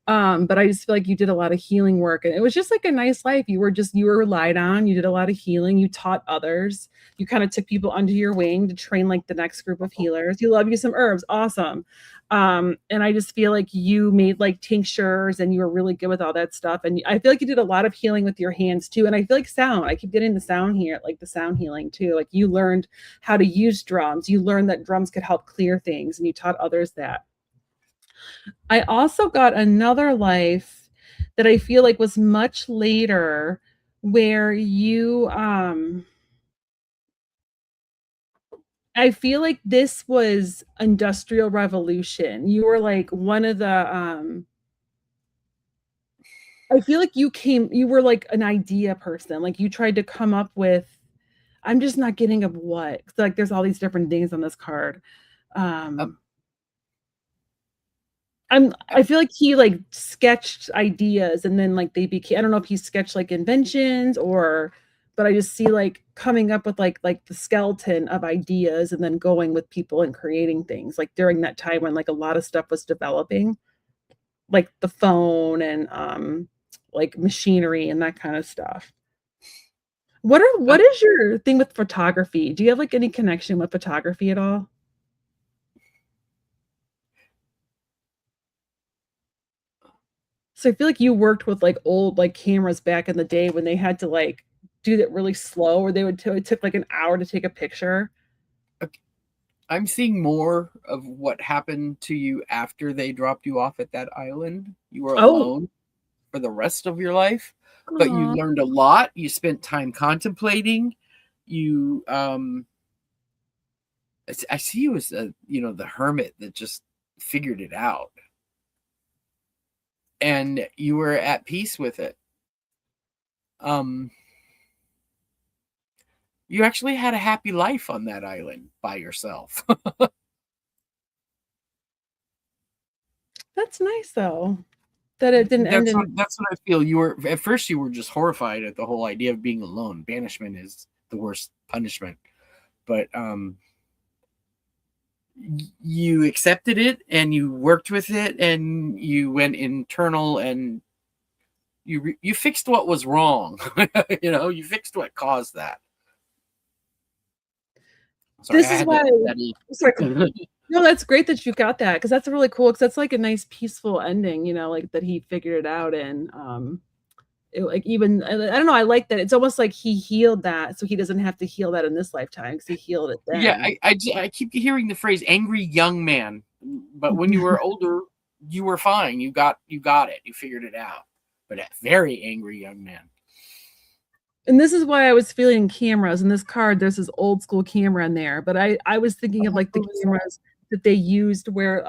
But I just feel like you did a lot of healing work, and it was just like a nice life. You were relied on. You did a lot of healing. You taught others. You kind of took people under your wing to train like the next group of healers. You love you some herbs. Awesome. And I just feel like you made like tinctures and you were really good with all that stuff. And I feel like you did a lot of healing with your hands too. And I feel like sound, I keep getting the sound here, like the sound healing too. Like you learned how to use drums. You learned that drums could help clear things and you taught others that. I also got another life that I feel like was much later where you I feel like this was Industrial Revolution. You were like one of the I feel like you were like an idea person. Like you tried to come up with, I'm just not getting of what. Like there's all these different things on this card. I feel like he like sketched ideas and then like they became, I don't know if he sketched like inventions or, but I just see like coming up with like the skeleton of ideas and then going with people and creating things like during that time when like a lot of stuff was developing, like the phone and like machinery and that kind of stuff. What is your thing with photography? Do you have like any connection with photography at all? So I feel like you worked with like old like cameras back in the day when they had to like do that really slow, or it took like an hour to take a picture. I'm seeing more of what happened to you after they dropped you off at that island. You were Oh, alone for the rest of your life, but you aw. learned a lot. You spent time contemplating. You, I see you as the hermit that just figured it out, and you were at peace with it. You actually had a happy life on that island by yourself. That's nice though that it didn't end in. That's what I feel. You were at first you were just horrified at the whole idea of being alone. Banishment is the worst punishment. But you accepted it and you worked with it and you went internal and you fixed what was wrong. You fixed what caused that. Sorry, This I is had why. to. Sorry. No, that's great that you got that because that's really cool because that's like a nice peaceful ending, like that he figured it out and like even I don't know, I like that. It's almost like he healed that so he doesn't have to heal that in this lifetime because he healed it Yeah, then. I keep hearing the phrase "angry young man," but when you were older, you were fine. You got it. You figured it out. But a very angry young man. And this is why I was feeling cameras. In this card, there's this old school camera in there, but I was thinking of like the cameras that they used where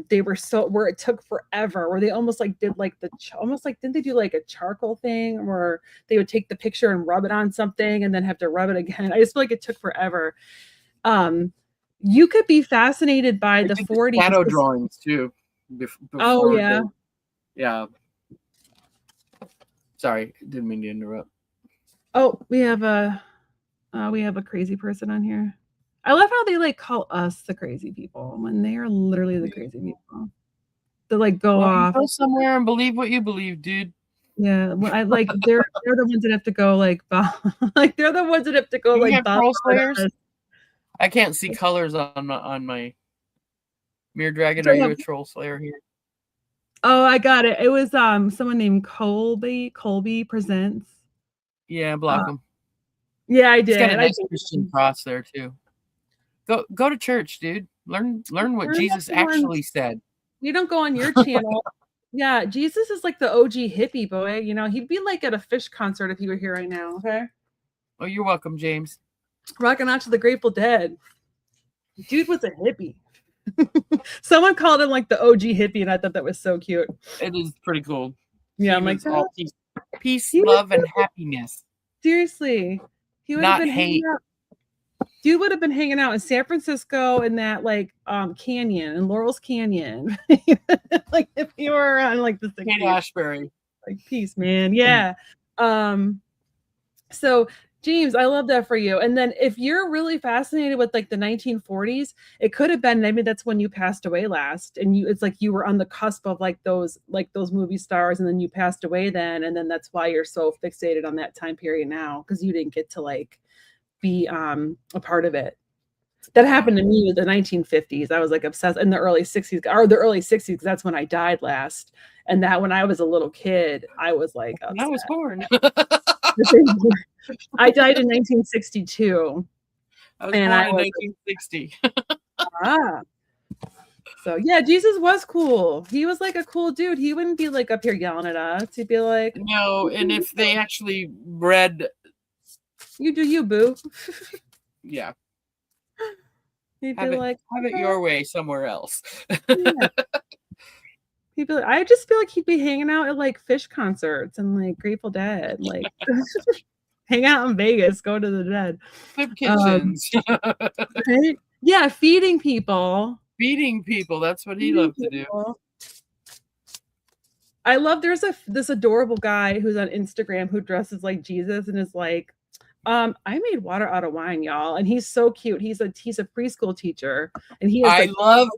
they were where it took forever, where they almost like did like almost like didn't they do like a charcoal thing where they would take the picture and rub it on something and then have to rub it again. I just feel like it took forever. You could be fascinated by I the did the 40s. shadow drawings too. Oh Before yeah. yeah. Sorry, didn't mean to interrupt. Oh, we have a crazy person on here. I love how they like call us the crazy people when they are literally the crazy people. They like go Well, you off. go somewhere and believe what you believe, dude. Yeah, well, I like they're the ones that have to go like like they're the ones that have to go Do we like have troll slayers? I can't see colors on my mirror dragon. Are you a troll slayer here? Oh, I got it. It was someone named Colby Presents. Yeah, block him. Yeah, I He's got did. a nice Christian cross there too. Go to church, dude. Learn what Jesus actually said. You don't go on your channel. Yeah, Jesus is like the OG hippie boy. He'd be like at a Fish concert if he were here right now. Okay. Oh, you're welcome, James. Rocking out to the Grateful Dead. Dude was a hippie. Someone called him like the OG hippie, and I thought that was so cute. It is pretty cool. Yeah, I'm like, all peace, love, and happiness. Seriously, he would have been hanging out. Dude would have been hanging out in San Francisco in that like canyon in Laurel's Canyon. Like if you were on like the 60s. Kate Ashbury. Like peace, man. Yeah. So James, I love that for you. And then if you're really fascinated with like the 1940s, it could have been maybe that's when you passed away last. And it's like you were on the cusp of like those movie stars, and then you passed away then. And then that's why you're so fixated on that time period now, because you didn't get to like be a part of it. That happened to me with the 1950s. I was like obsessed in the early 60s or the early 60s because that's when I died last. And that when I was a little kid, I was like upset. I was born. I died in 1962. I was born in 1960. So yeah, Jesus was cool. He was like a cool dude. He wouldn't be like up here yelling at us. He'd be like, no. And if they actually read, you do you, boo. Yeah. He'd be like, have it your way somewhere else. Yeah. He'd be like, I just feel like he'd be hanging out at like Fish concerts and like Grateful Dead, like hang out in Vegas, go to the Dead. Flip kitchens. Right? Yeah, feeding people. Feeding people. That's what he loved to do. I love there's this adorable guy who's on Instagram who dresses like Jesus and is like, I made water out of wine, y'all, and he's so cute. He's a preschool teacher, and he is I like, love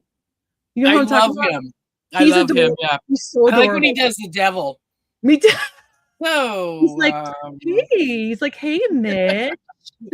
you know I who I'm love talking about? him. I He's love him. adorable. Yeah. He's so I like when he adorable. does the devil. Me too. He's So like, hey, he's like, hey, Mitch.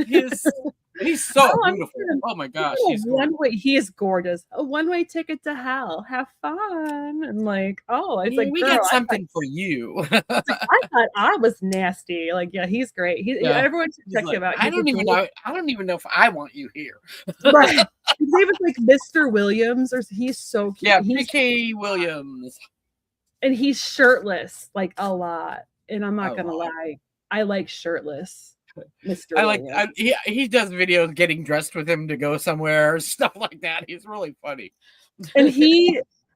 he's so Oh, I'm beautiful. good. Oh my You gosh, know, he's gorgeous. he is gorgeous. A one-way ticket to hell. Have fun. And like, oh, it's like, We girl, got something for you. I thought I was nasty. Like, yeah, he's great. Yeah. Everyone should He's check like, him out. I He's don't even adorable. know. I don't even know if I want you here. Right. His name is like Mr. Williams, or he's so cute. Yeah, PK Williams. And he's shirtless like a lot. And I'm not A gonna lot. lie, I like shirtless Mr. I like. Williams. He does videos getting dressed with him to go somewhere, stuff like that. He's really funny. And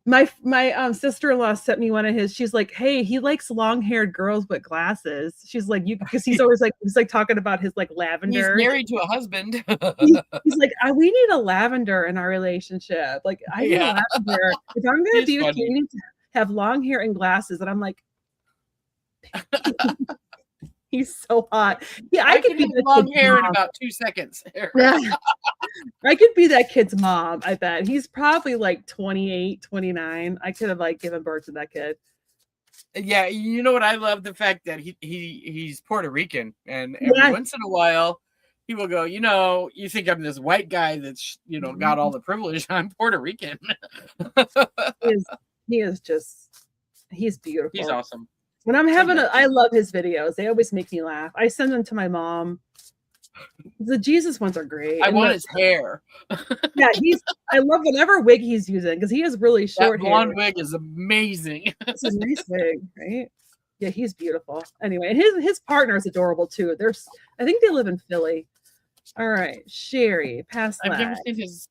my sister-in-law sent me one of his. She's like, hey, he likes long-haired girls with glasses. She's like, you, because he's always like, he's like talking about his like He's lavender. married to a husband. He's like, we need a lavender in our relationship. Like, I need a lavender. If I'm gonna He's be with funny. you, you need to have long hair and glasses. And I'm like, he's so hot. Yeah, I could be have long hair in about 2 seconds. Yeah. I could be that kid's mom, I bet. He's probably like 28, 29. I could have like given birth to that kid. Yeah, you know what? I love the fact that he's Puerto Rican, and every once in a while he will go, you think I'm this white guy that's got all the privilege. I'm Puerto Rican. He's beautiful. He's awesome. When I'm having I love his videos. They always make me laugh. I send them to my mom. The Jesus ones are great. I want his hair. Yeah, I love whatever wig he's using because he has really short hair. Blonde wig is amazing. This is a nice wig, right? Yeah, he's beautiful. Anyway, and his partner is adorable too. I think they live in Philly. All right, Sherry, pass that. I've never seen his.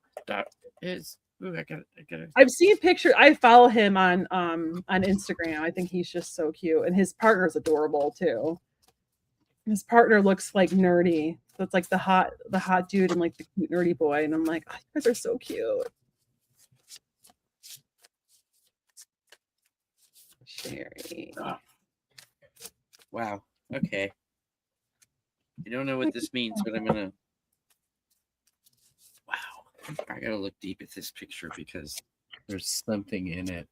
Ooh, I got it. I've seen pictures. I follow him on Instagram. I think he's just so cute, and his partner is adorable too. His partner looks like nerdy. So it's like the hot dude and like the cute nerdy boy. And I'm like, oh, you guys are so cute. Sherry. Oh. Wow. Okay. I don't know what this means, but I'm gonna. Wow. I gotta look deep at this picture because there's something in it.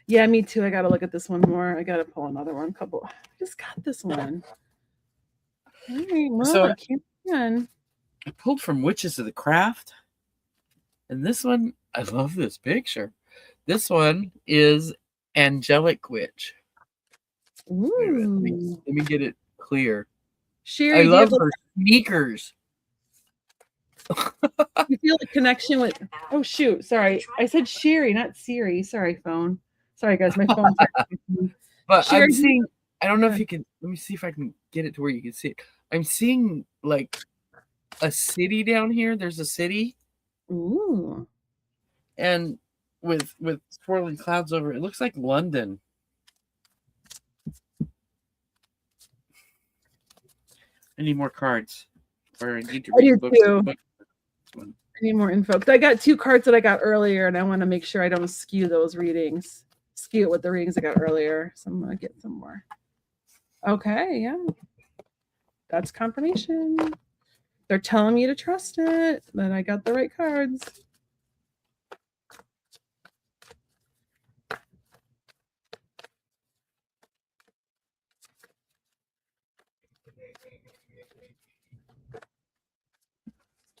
Yeah, me too. I gotta look at this one more. I gotta pull another one. I just got this one. Hey, well, So I pulled from Witches of the Craft, and this one, I love this picture. This one is Angelic Witch. Ooh. Let me get it clear. Sherry, I love her sneakers. You feel a connection with? Oh shoot! Sorry, I said Sherry, not Siri. Sorry, phone. Sorry, guys, my phone. But Sherry, I'm seeing. I don't know if you can. Let me see if I can get it to where you can see it. I'm seeing like a city down here. There's a city. Ooh. And with swirling clouds over it. It looks like London. I need more cards. Or I need to read books. I need more info. I got 2 cards that I got earlier, and I want to make sure I don't skew those readings. Skew it with the readings I got earlier. So I'm going to get some more. Okay, yeah. That's confirmation. They're telling me to trust it, that I got the right cards.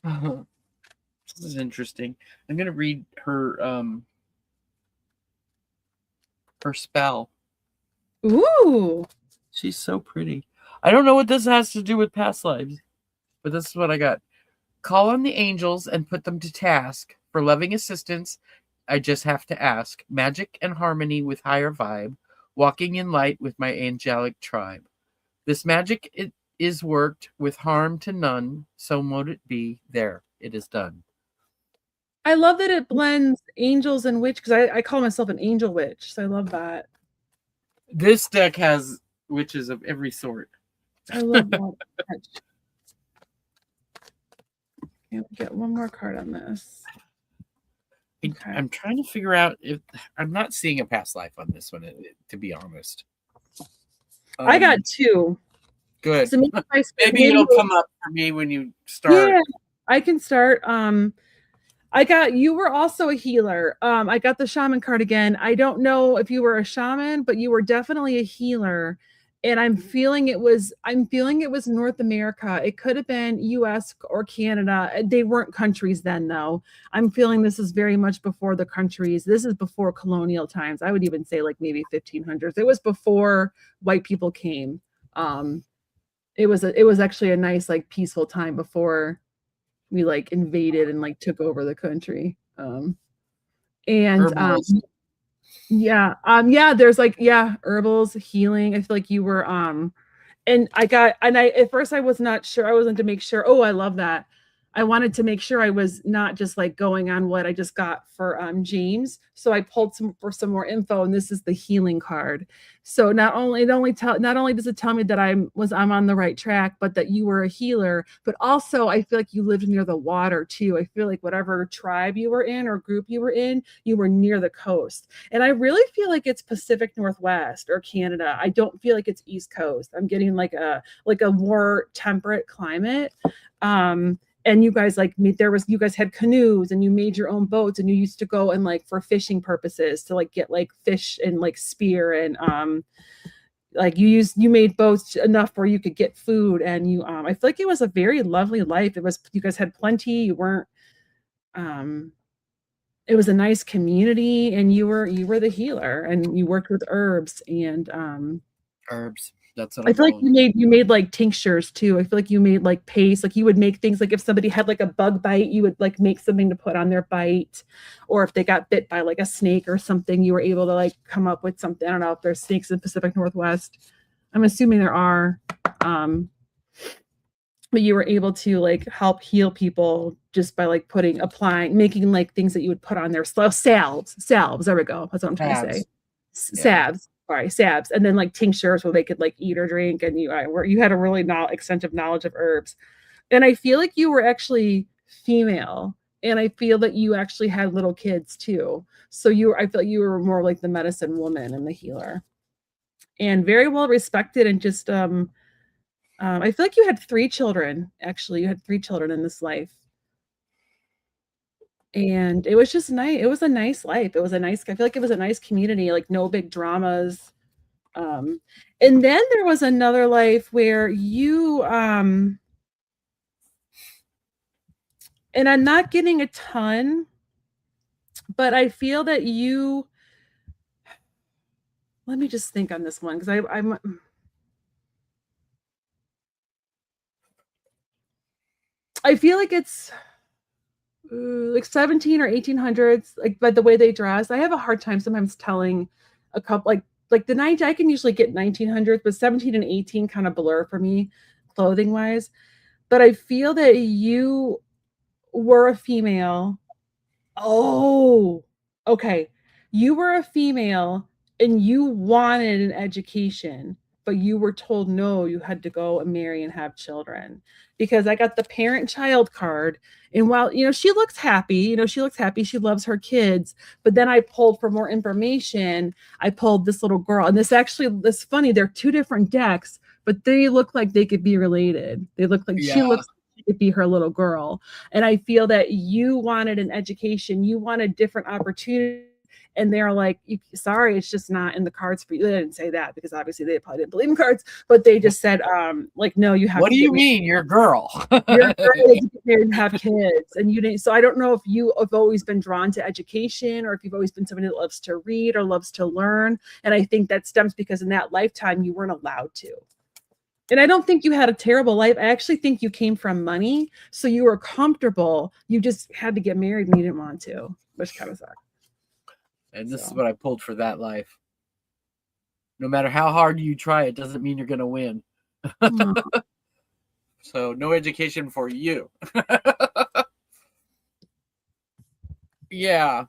This is interesting. I'm gonna read her spell. Ooh. She's so pretty. I don't know what this has to do with past lives, but this is what I got. Call on the angels and put them to task. For loving assistance, I just have to ask. Magic and harmony with higher vibe. Walking in light with my angelic tribe. This magic is worked with harm to none. So mote it be. There, it is done. I love that it blends angels and witch, because I call myself an angel witch. So I love that. This deck has witches of every sort. I love that. Can we get one more card on this? Okay. I'm trying to figure out if I'm not seeing a past life on this one, to be honest. I got 2. Good. So Maybe maybe it'll come up for me when you start. yeah, I can start. You were also a healer. I got the shaman card again. I don't know if you were a shaman, but you were definitely a healer. And I'm feeling it was North America. It could have been US or Canada. They weren't countries then though. I'm feeling this is very much before the countries. This is before colonial times. I would even say like maybe 1500s. It was before white people came. It was actually a nice like peaceful time before we like invaded and like took over the country. And Herbalist. yeah, there's like herbals, healing. I feel like you were and I at first I was not sure. I wasn't to make sure. Oh, I love that. I wanted to make sure I was not just like going on what I just got for James. So I pulled some more info, and this is the healing card. So not only does it tell me that I'm on the right track, but that you were a healer, but also I feel like you lived near the water too. I feel like whatever tribe you were in or group you were in, you were near the coast. And I really feel like it's Pacific Northwest or Canada. I don't feel like it's East Coast. I'm getting like a more temperate climate. And you guys you guys had canoes and you made your own boats and you used to go and like for fishing purposes to like get like fish and like spear and like you made boats enough where you could get food and you I feel like it was a very lovely life. You guys had plenty. You weren't it was a nice community, and you were the healer, and you worked with herbs and Herbs. That's what I I'm feel like going. you made like tinctures too. I feel like you made like paste. Like you would make things like if somebody had like a bug bite, you would like make something to put on their bite. Or if they got bit by like a snake or something, you were able to like come up with something. I don't know if there's snakes in the Pacific Northwest. I'm assuming there are. But you were able to like help heal people just by like making like things that you would put on their salves. There we go. That's what I'm trying to say. Salves. Sorry, salves, and then like tinctures where they could like eat or drink, and you had a really extensive knowledge of herbs. And I feel like you were actually female, and I feel that you actually had little kids too. So I feel like you were more like the medicine woman and the healer, and very well respected. And just I feel like you had 3 children. Actually, you had 3 children in this life. And it was just nice. It was a nice life. I feel like it was a nice community, like no big dramas. And then there was another life where you and I'm not getting a ton, but I feel that let me just think on this one because I feel like it's like 17 or 1800s, like by the way they dress. I have a hard time sometimes telling a couple like the 90 I can usually get 1900s, but 17 and 18 kind of blur for me clothing wise. But I feel that you were a female. Oh, okay. You were a female and you wanted an education, but you were told no, you had to go and marry and have children. Because I got the parent child card. And while, she looks happy, she loves her kids. But then I pulled for more information. I pulled this little girl. And this funny, they're 2 different decks, but they look like they could be related. They look like she looks like she could be her little girl. And I feel that you wanted an education, you wanted different opportunities. And they're like, sorry, it's just not in the cards for you. They didn't say that because obviously they probably didn't believe in cards, but they just said, like, no, you have What to. Do you mean, you're a girl? You're a girl to get married and have kids. And you didn't. So I don't know if you have always been drawn to education or if you've always been somebody that loves to read or loves to learn. And I think that stems because in that lifetime, you weren't allowed to. And I don't think you had a terrible life. I actually think you came from money. So you were comfortable. You just had to get married and you didn't want to, which kind of sucked. And this is what I pulled for that life. No matter how hard you try, it doesn't mean you're going to win. So no education for you. Yeah.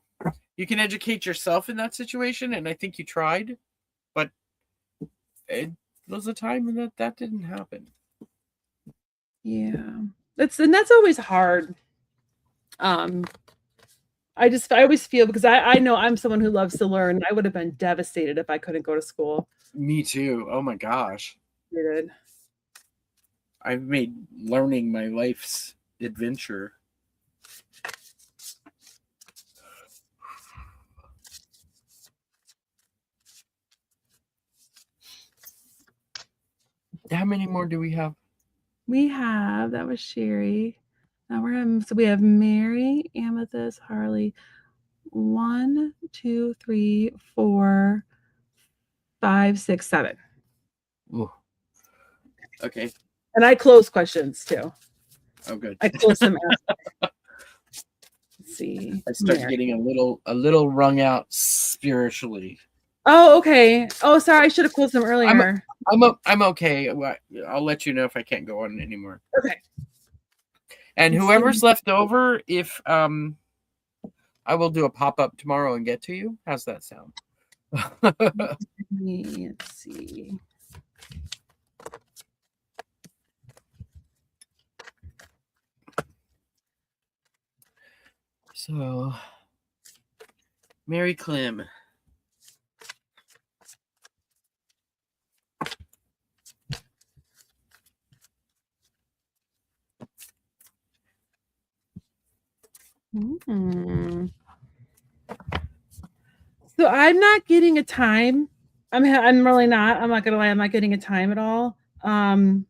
You can educate yourself in that situation, and I think you tried. But it was a time when that didn't happen. Yeah. That's always hard. I always feel because I know I'm someone who loves to learn. I would have been devastated if I couldn't go to school. Me too. Oh my gosh. Good. I've made learning my life's adventure. How many more do we have? That was Sherry. Now so we have Mary, Amethyst, Harley. 1, 2, 3, 4, 5, 6, 7. Ooh. Okay. And I close questions too. Oh, good. I close them out. Let's see. I start getting a little wrung out spiritually. Oh, okay. Oh, sorry. I should have closed them earlier. I'm okay. I'll let you know if I can't go on anymore. Okay. And whoever's left over, if I will do a pop-up tomorrow and get to you. How's that sound? Let's see. So, Mary Clem. So I'm not getting a time. I'm really not. I'm not gonna lie. I'm not getting a time at all. I'm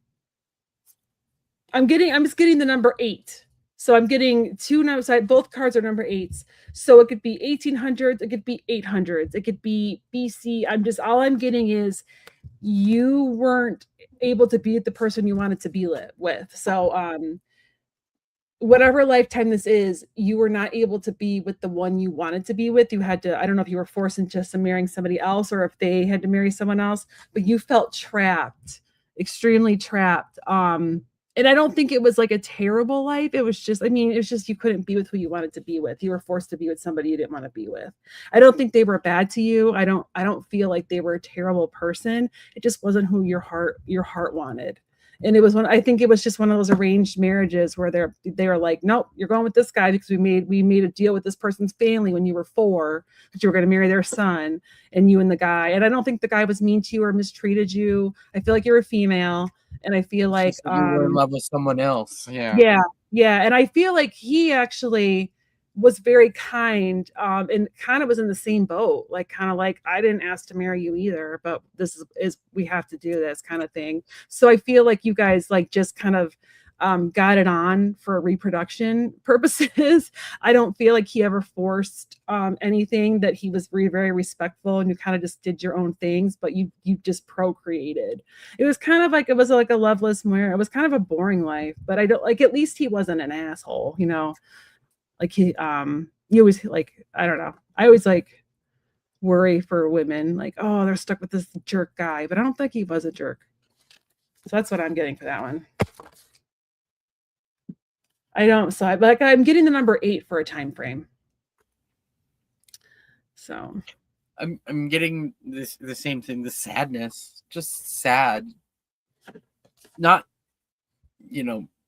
just getting the number 8. So I'm getting 2 numbers. Both cards are number 8s. So it could be 1800s. It could be 800s. It could be BC. All I'm getting is you weren't able to be with the person you wanted to be with. So whatever lifetime this is, you were not able to be with the one you wanted to be with. You had to, I don't know if you were forced into marrying somebody else or if they had to marry someone else, but you felt trapped, extremely trapped. And I don't think it was like a terrible life. It was just you couldn't be with who you wanted to be with. You were forced to be with somebody you didn't want to be with. I don't think they were bad to you. I don't feel like they were a terrible person. It just wasn't who your heart wanted. And I think it was just one of those arranged marriages where they were like, nope, you're going with this guy because we made a deal with this person's family when you were 4 that you were going to marry their son, and you and the guy. And I don't think the guy was mean to you or mistreated you. I feel like you're a female, and I feel like you were in love with someone else. Yeah. And I feel like he actually was very kind, and kind of was in the same boat, like kind of like, I didn't ask to marry you either, but this is we have to do this kind of thing. So I feel like you guys like just kind of got it on for reproduction purposes. I don't feel like he ever forced anything, that he was very, very respectful, and you kind of just did your own things, but you just procreated. It was kind of like, it was like a loveless marriage. It was kind of a boring life, but I don't like, at least he wasn't an asshole, you know? Like you always like, I don't know. I always like worry for women, like, oh, they're stuck with this jerk guy, but I don't think he was a jerk. So that's what I'm getting for that one. I'm getting the number 8 for a time frame. So I'm getting the same thing, the sadness, just sad. Not,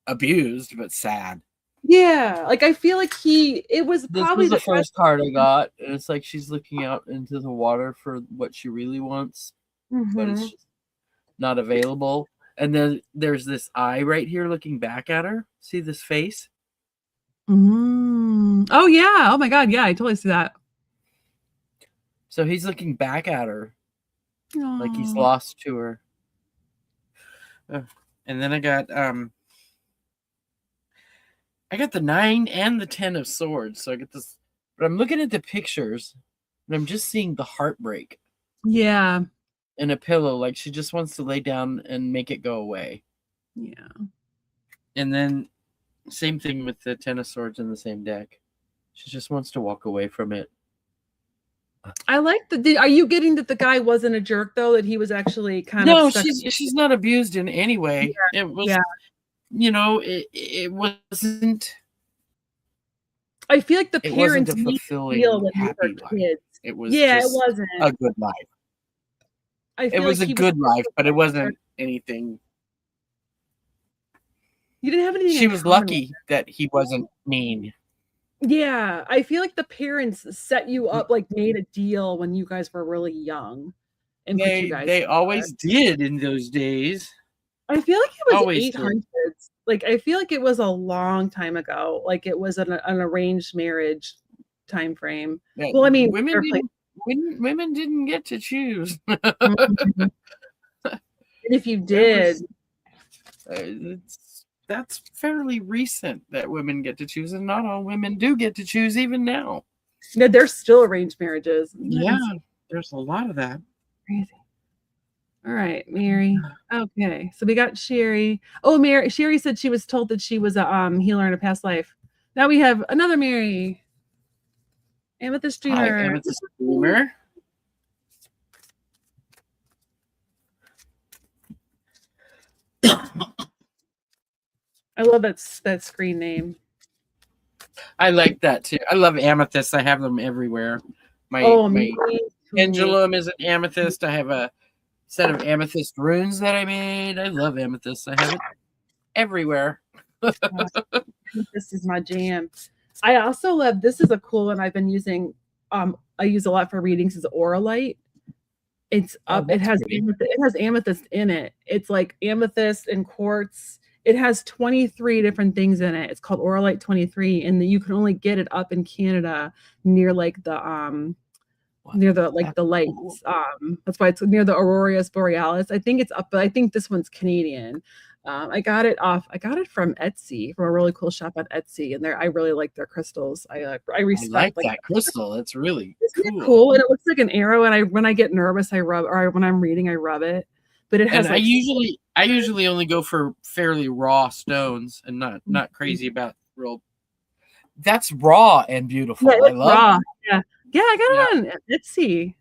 abused, but sad. Yeah, like I feel like it was probably the first card I got, and it's like she's looking out into the water for what she really wants, but it's just not available. And then there's this eye right here looking back at her. See this face? Oh yeah. Oh my God. Yeah, I totally see that. So he's looking back at her. Aww. Like he's lost to her. And then I got the 9 and the 10 of swords. So I get this, but I'm looking at the pictures and I'm just seeing the heartbreak. Yeah. In a pillow, like she just wants to lay down and make it go away. Yeah. And then same thing with the 10 of swords in the same deck. She just wants to walk away from it. I like are you getting that the guy wasn't a jerk though, that he was actually kind of... No, she's not abused in any way. Yeah. It was, it wasn't... I feel like the parents made feel with their kids. It was it wasn't a good life. It was a good life, but it wasn't anything. You didn't have anything. She was lucky that he wasn't mean. Yeah, I feel like the parents set you up, like made a deal when you guys were really young, and they always did in those days. I feel like it was Always did. 800s. Like, I feel like it was a long time ago. Like, it was an arranged marriage time frame. Yeah, Well, I mean, women didn't get to choose. Mhm. And if you That was did, that's fairly recent that women get to choose, and not all women do get to choose even now. no, there's still arranged marriages. Isn't that Yeah, insane? there's a lot of that. Crazy. All right, Mary. Okay, so we got Sherry. Oh, Mary. Sherry said she was told that she was a healer in a past life. Now we have another Mary. Amethyst Hi, Dreamer. Amethyst Dreamer. I love that screen name. I like that too. I love amethysts. I have them everywhere. My pendulum is an amethyst. I have a set of amethyst runes that I made. I love amethysts. I have it everywhere. This is my jam. I also love, this is a cool one I've been using. I use a lot for readings, is Auralite. It's up. It has amethyst in it. It's like amethyst and quartz. It has 23 different things in it. It's called Auralite 23, and you can only get it up in Canada near like the the lights. That's why it's near the Aurora Borealis. I think it's up, but I think this one's Canadian. I got it from Etsy, from a really cool shop on Etsy, and I really like their crystals. I respect like that crystal. It's really cool, and it looks like an arrow. And when I get nervous, I rub, or when I'm reading, I rub it. But it has. And I usually only go for fairly raw stones, and not crazy about real. That's raw and beautiful. Yeah, I love raw. Yeah, I got it on Etsy.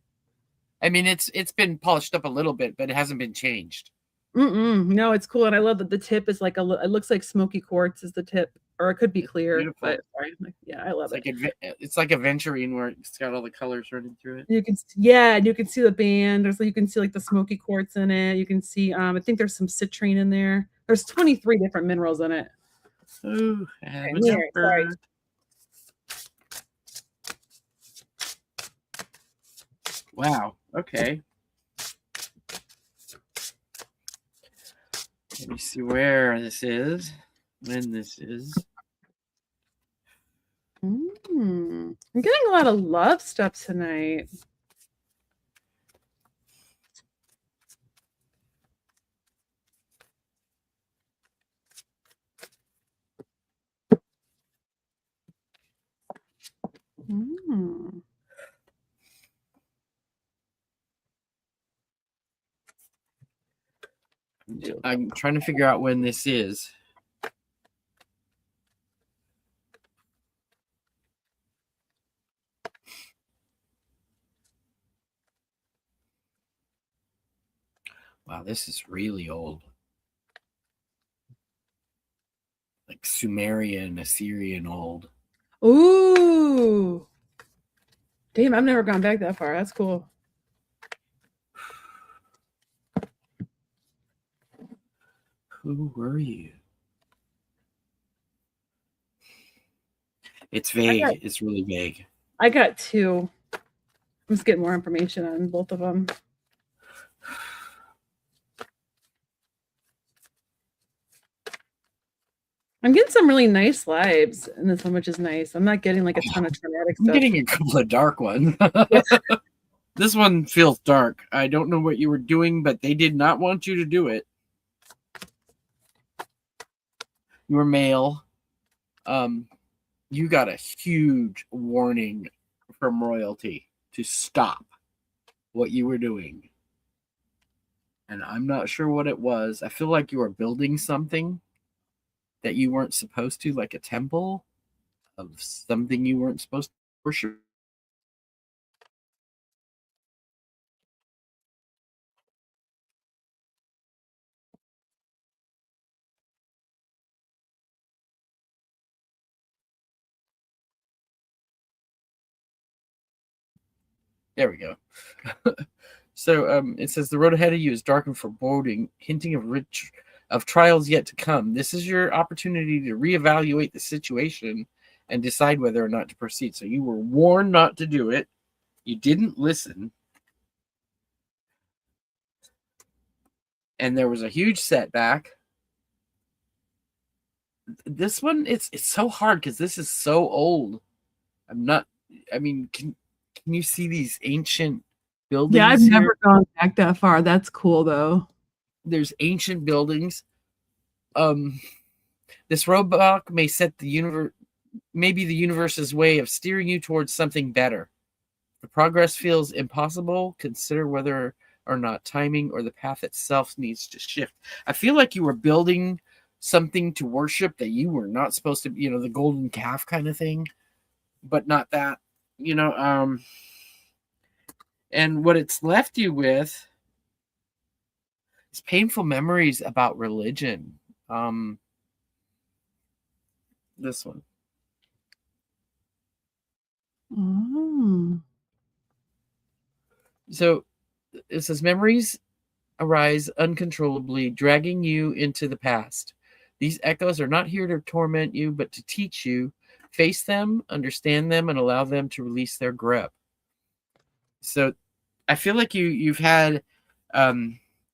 I mean, it's been polished up a little bit, but it hasn't been changed. No, it's cool, and I love that the tip is like it looks like smoky quartz is the tip, or it could be clear. Beautiful. But yeah, I love it. It's like aventurine where it's got all the colors running through it. You can see the band. You can see like the smoky quartz in it. You can see I think there's some citrine in there. There's 23 different minerals in it. Ooh, sorry. Wow. Okay. Let me see where this is, when this is. I'm getting a lot of love stuff tonight. I'm trying to figure out when this is. Wow, this is really old. Like Sumerian, Assyrian old. Ooh. Damn, I've never gone back that far. That's cool. Who were you? It's vague. It's really vague. I got two. I'm just getting more information on both of them. I'm getting some really nice lives in this one, which is nice. I'm not getting like a ton of traumatic stuff. I'm getting a couple of dark ones. This one feels dark. I don't know what you were doing, but they did not want you to do it. You were male. You got a huge warning from royalty to stop what you were doing. And I'm not sure what it was. I feel like you were building something that you weren't supposed to, like a temple of something you weren't supposed to worship. There we go. So it says the road ahead of you is dark and foreboding, hinting of trials yet to come. This is your opportunity to reevaluate the situation and decide whether or not to proceed. So you were warned not to do it. You didn't listen. and there was a huge setback. This one, it's so hard because this is so old. Can you see these ancient Yeah, I've buildings here? never gone back that far. That's cool though. There's ancient buildings. This roadblock may set the universe, maybe the universe's way of steering you towards something better. If progress feels impossible, consider whether or not timing or the path itself needs to shift. I feel like you were building something to worship that you were not supposed to, the golden calf kind of thing, but not that, and what it's left you with is painful memories about religion. This one. Oh. So it says memories arise uncontrollably, dragging you into the past. These echoes are not here to torment you, but to teach you. Face them, understand them, and allow them to release their grip. So I feel like you've had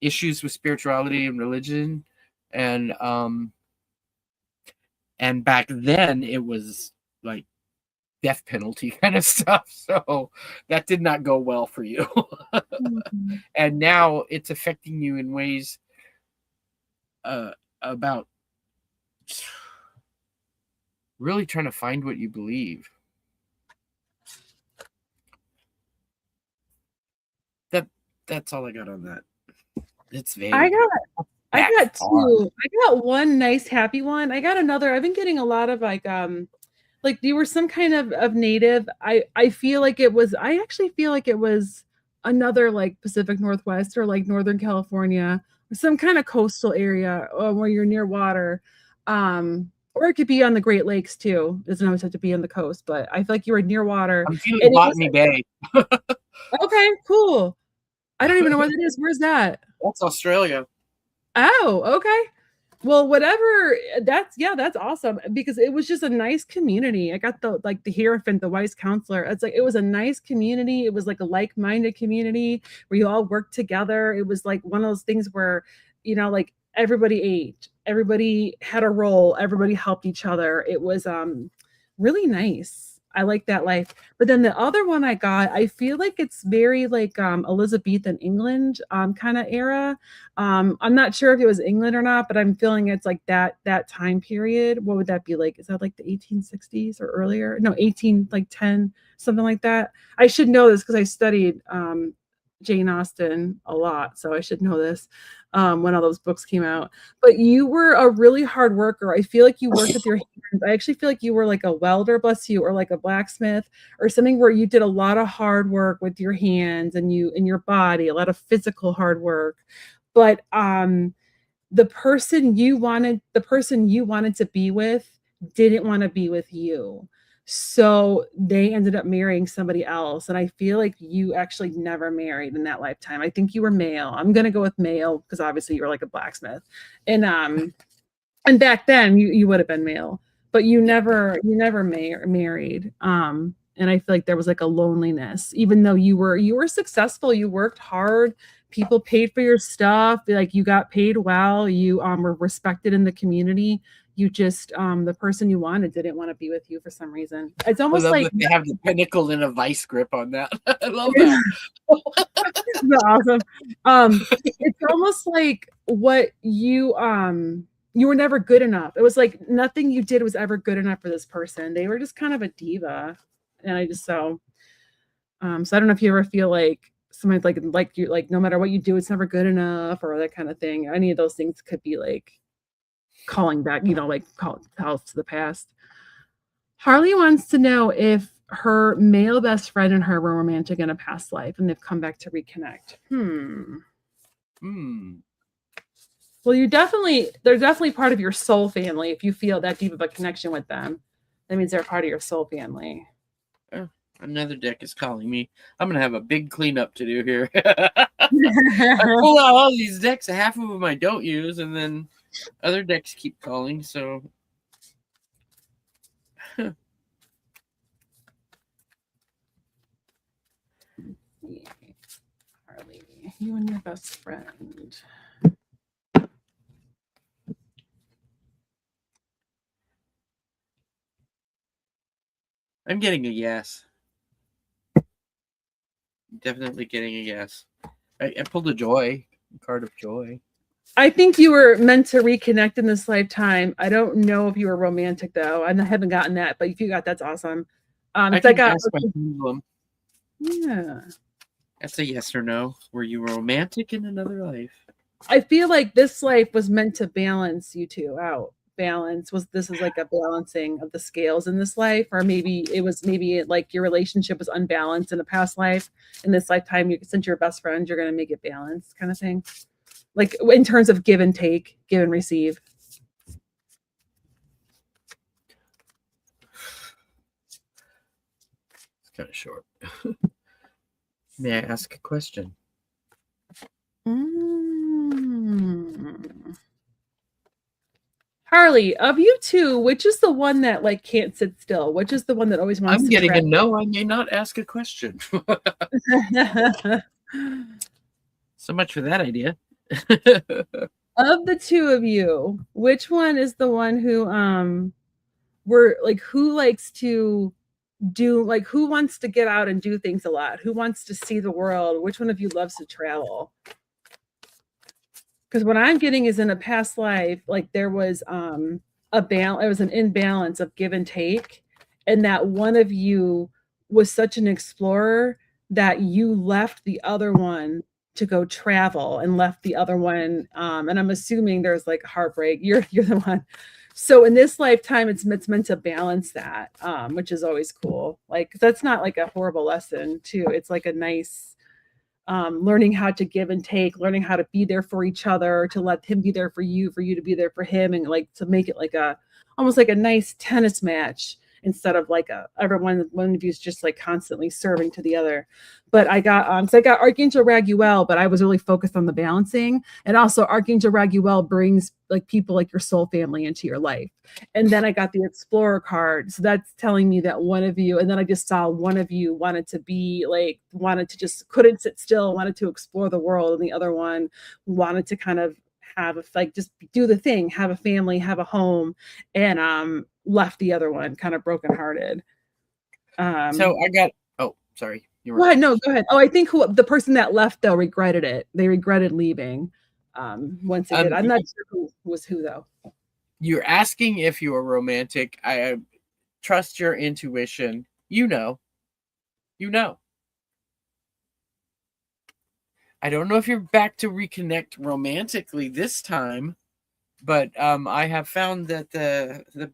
issues with spirituality and religion, and back then it was like death penalty kind of stuff. So that did not go well for you. Mm-hmm. And now it's affecting you in ways about really trying to find what you believe. That's all I got on that. It's vague. I got two. I got one nice happy one. I got another. I've been getting a lot of like you were some kind of native. I feel like it was I actually feel like it was another like Pacific Northwest or like Northern California or some kind of coastal area where you're near water. Or it could be on the Great Lakes too. It doesn't always have to be on the coast, but I feel like you were near water. I'm feeling And it was Botany Bay. okay, cool. I don't even know what it is. Where's that? That's Australia. Oh, okay. Well, whatever. That's awesome because it was just a nice community. I got the hierophant, the wise counselor. It's like it was a nice community. It was like a like-minded community where you all worked together. It was like one of those things where, like everybody ate, everybody had a role, everybody helped each other. It was really nice. I like that life. But then the other one I got, I feel like it's very like Elizabethan England kind of era. I'm not sure if it was England or not, but I'm feeling it's like that time period. What would that be like? Is that like the 1860s or earlier? No, 18 like 10, something like that. I should know this because I studied Jane Austen a lot, so I should know this when all those books came out. But you were a really hard worker. I feel like you worked with your hands. I actually feel like you were like a welder, bless you, or like a blacksmith or something where you did a lot of hard work with your hands and your body, a lot of physical hard work. But the person you wanted to be with didn't want to be with you. So they ended up marrying somebody else. And I feel like you actually never married in that lifetime. I think you were male. I'm gonna go with male because obviously you were like a blacksmith. And back then you would have been male, but you never married. And I feel like there was like a loneliness, even though you were successful, you worked hard, people paid for your stuff, like you got paid well, you were respected in the community. You just the person you wanted didn't want to be with you for some reason. It's I almost love like that they have the pinnacle in a vice grip on that. I love that. That's awesome. It's almost like what you were never good enough. It was like nothing you did was ever good enough for this person. They were just kind of a diva. And I just so I don't know if you ever feel like somebody's like you like no matter what you do, it's never good enough or that kind of thing. Any of those things could be like calling back, like calls to the past. Harley wants to know if her male best friend and her were romantic in a past life and they've come back to reconnect. Well, they're definitely part of your soul family. If you feel that deep of a connection with them, that means they're part of your soul family. Oh, another deck is calling me. I'm gonna have a big cleanup to do here. I pull out all these decks. Half of them I don't use, and then other decks keep calling. So, Harley, you and your best friend. I'm getting a yes. Definitely getting a yes. I pulled a card of joy. I think you were meant to reconnect in this lifetime. I don't know if you were romantic though. I haven't gotten that, but if you got, that's awesome. I So I can got, ask my pendulum. yeah. That's a yes or no. Were you romantic in another life? I feel like this life was meant to balance you two out. Balance was this is like a balancing of the scales in this life, or maybe like your relationship was unbalanced in a past life. In this lifetime, since you're best friends, you're gonna make it balanced, kind of thing. Like in terms of give and take, give and receive. It's kind of short. May I ask a question? Harley, of you two, which is the one that like can't sit still? Which is the one that always wants I'm to getting travel? a no. I may not ask a question. So much for that idea. Of the two of you, which one is the one who were like who likes to do like who wants to get out and do things a lot? Who wants to see the world? Which one of you loves to travel? Because what I'm getting is in a past life, like there was it was an imbalance of give and take, and that one of you was such an explorer that you left the other one to go travel and left the other one. And I'm assuming there's like heartbreak. You're the one. So in this lifetime, it's meant to balance that, which is always cool. Like that's not like a horrible lesson too. It's like a nice learning how to give and take, learning how to be there for each other, to let him be there for you to be there for him, and like to make it like a almost like a nice tennis match instead of like a everyone one of you is just like constantly serving to the other. But I got so I got Archangel Raguel, but I was really focused on the balancing. And also Archangel Raguel brings like people like your soul family into your life. And then I got the Explorer card. So that's telling me that one of you, and then I just saw one of you wanted to just couldn't sit still, wanted to explore the world, and the other one wanted to kind of have like just do the thing, have a family, have a home, and left the other one kind of brokenhearted. So I got. Oh, sorry. You were. What? No, go ahead. Oh, I think the person that left though regretted it. They regretted leaving. Once they did. I'm not sure who was who though. You're asking if you are romantic. I trust your intuition. You know. I don't know if you're back to reconnect romantically this time, but I have found that the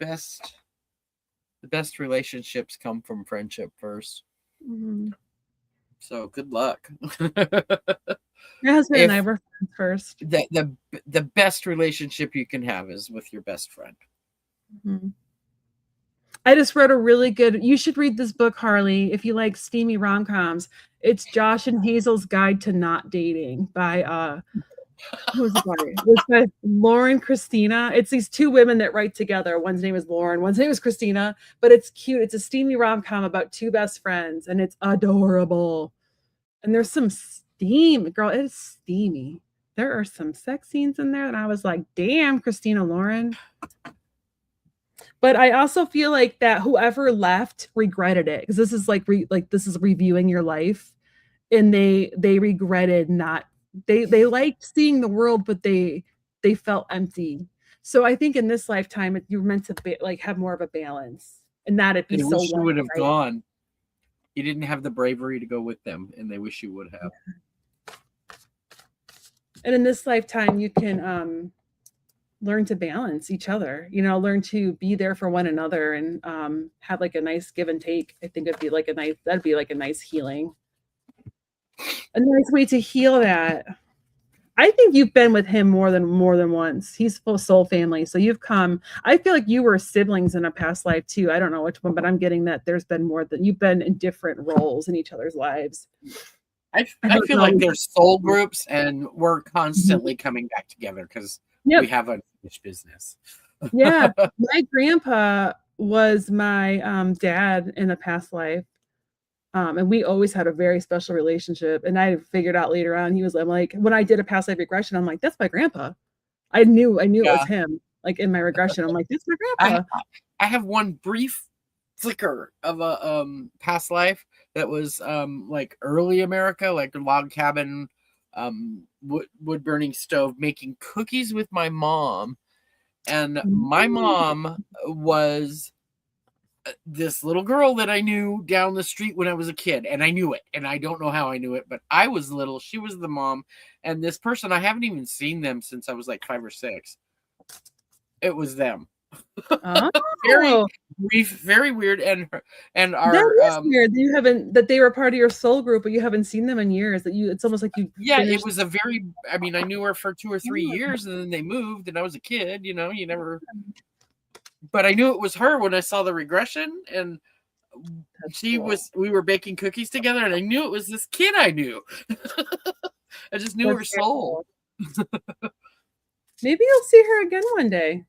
best relationships come from friendship first. Mm-hmm. So good luck. My husband and I were friends first. The best relationship you can have is with your best friend. Mm-hmm. I just read a really good. You should read this book, Harley, if you like steamy rom-coms. It's Josh and Hazel's Guide to Not Dating by who was it by? It's by Lauren Christina. It's these two women that write together. One's name is Lauren, one's name is Christina, but it's cute. It's a steamy rom-com about two best friends, and it's adorable. And there's some steam, girl. It is steamy. There are some sex scenes in there, and I was like, damn, Christina Lauren. But I also feel like that whoever left regretted it, because this is like this is reviewing your life, and they regretted not they liked seeing the world, but they felt empty. So I think in this lifetime you're meant to like have more of a balance and not it be they so wish you would have gone. You didn't have the bravery to go with them, and they wish you would have. And in this lifetime you can learn to balance each other, learn to be there for one another, and have like a nice give and take. I think that'd be like a nice healing, a nice way to heal that. I think you've been with him more than once. He's full soul family. So you've come, I feel like you were siblings in a past life too. I don't know which one, but I'm getting that there's been more than you've been in different roles in each other's lives. I feel like there's soul groups, and we're constantly coming back together because we have unfinished business. Yeah. My grandpa was my dad in a past life. And we always had a very special relationship. And I figured out later on, I'm like, when I did a past life regression, I'm like, that's my grandpa. I knew it was him. Like in my regression, I'm like, that's my grandpa. I have one brief flicker of a past life that was like early America, like a log cabin, wood burning stove, making cookies with my mom. And my mom was this little girl that I knew down the street when I was a kid, and I knew it, and I don't know how I knew it, but I was little, she was the mom, and this person, I haven't even seen them since I was like 5 or 6. It was them. Very Oh, brief, very weird, and that our is weird that you haven't that they were part of your soul group, but you haven't seen them in years. That you, it's almost like you yeah, it finished. was a very, I mean, I knew her for 2 or 3 Oh, years, and then they moved, and I was a kid, you know, you never, but I knew it was her when I saw the regression, and that's she cool. was, we were baking cookies together, and I knew it was this kid I knew. I just knew That's her very soul. cool. Maybe you'll see her again one day.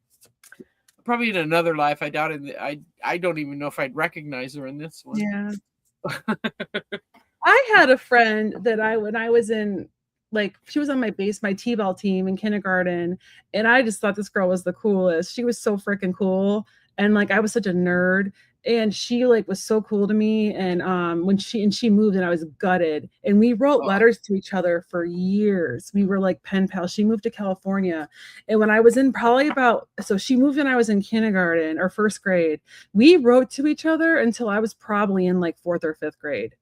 Probably in another life. I doubt it. I don't even know if I'd recognize her in this one. Yeah. I had a friend that when I was in, like, she was on my T-ball team in kindergarten, and I just thought this girl was the coolest. She was so freaking cool, and like I was such a nerd, and she like was so cool to me. And when she moved, and I was gutted. And we wrote Oh, letters to each other for years. We were like pen pals. She moved to California, and when I was in probably about, so she moved when I was in kindergarten or first grade. We wrote to each other until I was probably in like fourth or fifth grade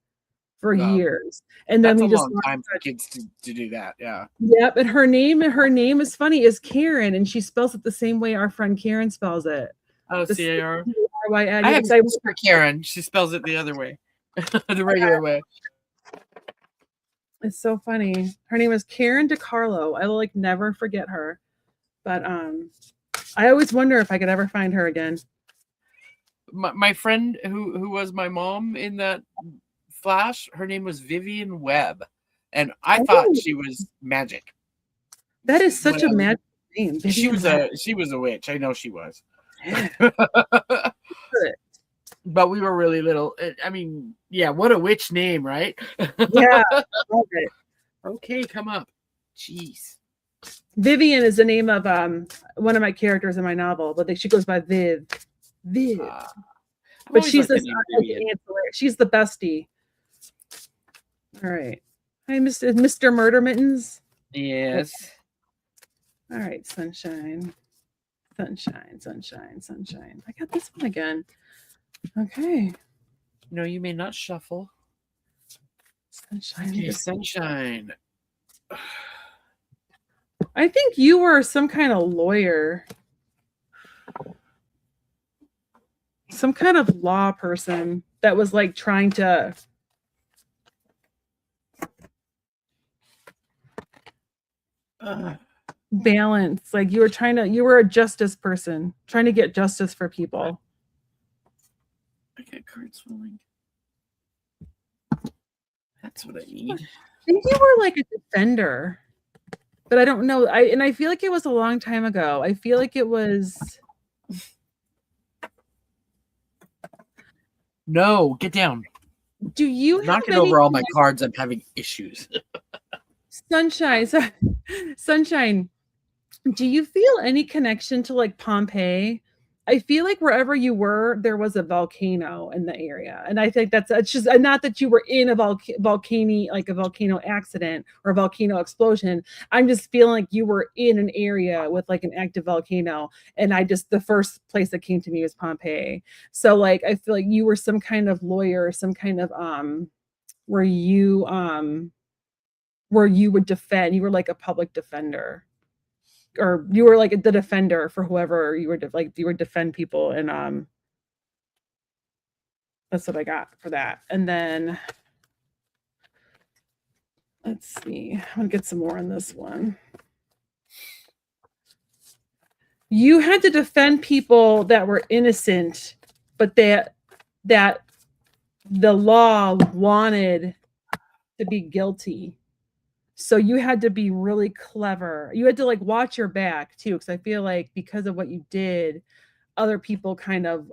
for wow. years. And then That's a we just long time for kids to do that. Yeah. yep. And her name is funny, is Karen, and she spells it the same way our friend Karen spells it. Oh, The CAR. CARYN. I Yeah, have a because I sister Karen. She spells it the other way, the regular way. it's so funny. Her name is Karen DeCarlo. I will like never forget her. But I always wonder if I could ever find her again. My friend who was my mom in that flash, her name was Vivian Webb, and I thought Oh, she was magic. that is When such a magical name, Vivian Webb. she was a witch. I know she was. Yeah. But we were really little. I mean, yeah, what a witch name, right? Yeah, love it. Okay, come up. Jeez. Vivian is the name of one of my characters in my novel, but she goes by Viv. Viv. I've But always she's liked the this name Vivian. she's the bestie. All right. Hi, Mr. Murder Mittens. Yes. All right, sunshine. Sunshine, sunshine, sunshine. I got this one again. Okay. No, you may not shuffle. Sunshine. Okay, sunshine. I think you were some kind of lawyer. Some kind of law person that was like trying to balance, like you were a justice person trying to get justice for people. I got cards falling. That's what I need. I think you were like a defender, but I don't know. I feel like it was a long time ago. I feel like it was. No, get down. Do you have Knocking any over all my cards? I'm having issues. sunshine? Sunshine. Do you feel any connection to like Pompeii? I feel like wherever you were, there was a volcano in the area, and I think it's just not that you were in a volcano, like a volcano accident or a volcano explosion. I'm just feeling like you were in an area with like an active volcano, and the first place that came to me was Pompeii. So like I feel like you were some kind of lawyer, some kind of where you would defend. You were like a public defender, or you were like the defender for whoever you were you would defend people. And that's what I got for that. And then let's see, I'm gonna get some more on this one. You had to defend people that were innocent, but that the law wanted to be guilty. So you had to be really clever. You had to like watch your back too, because I feel like because of what you did, other people kind of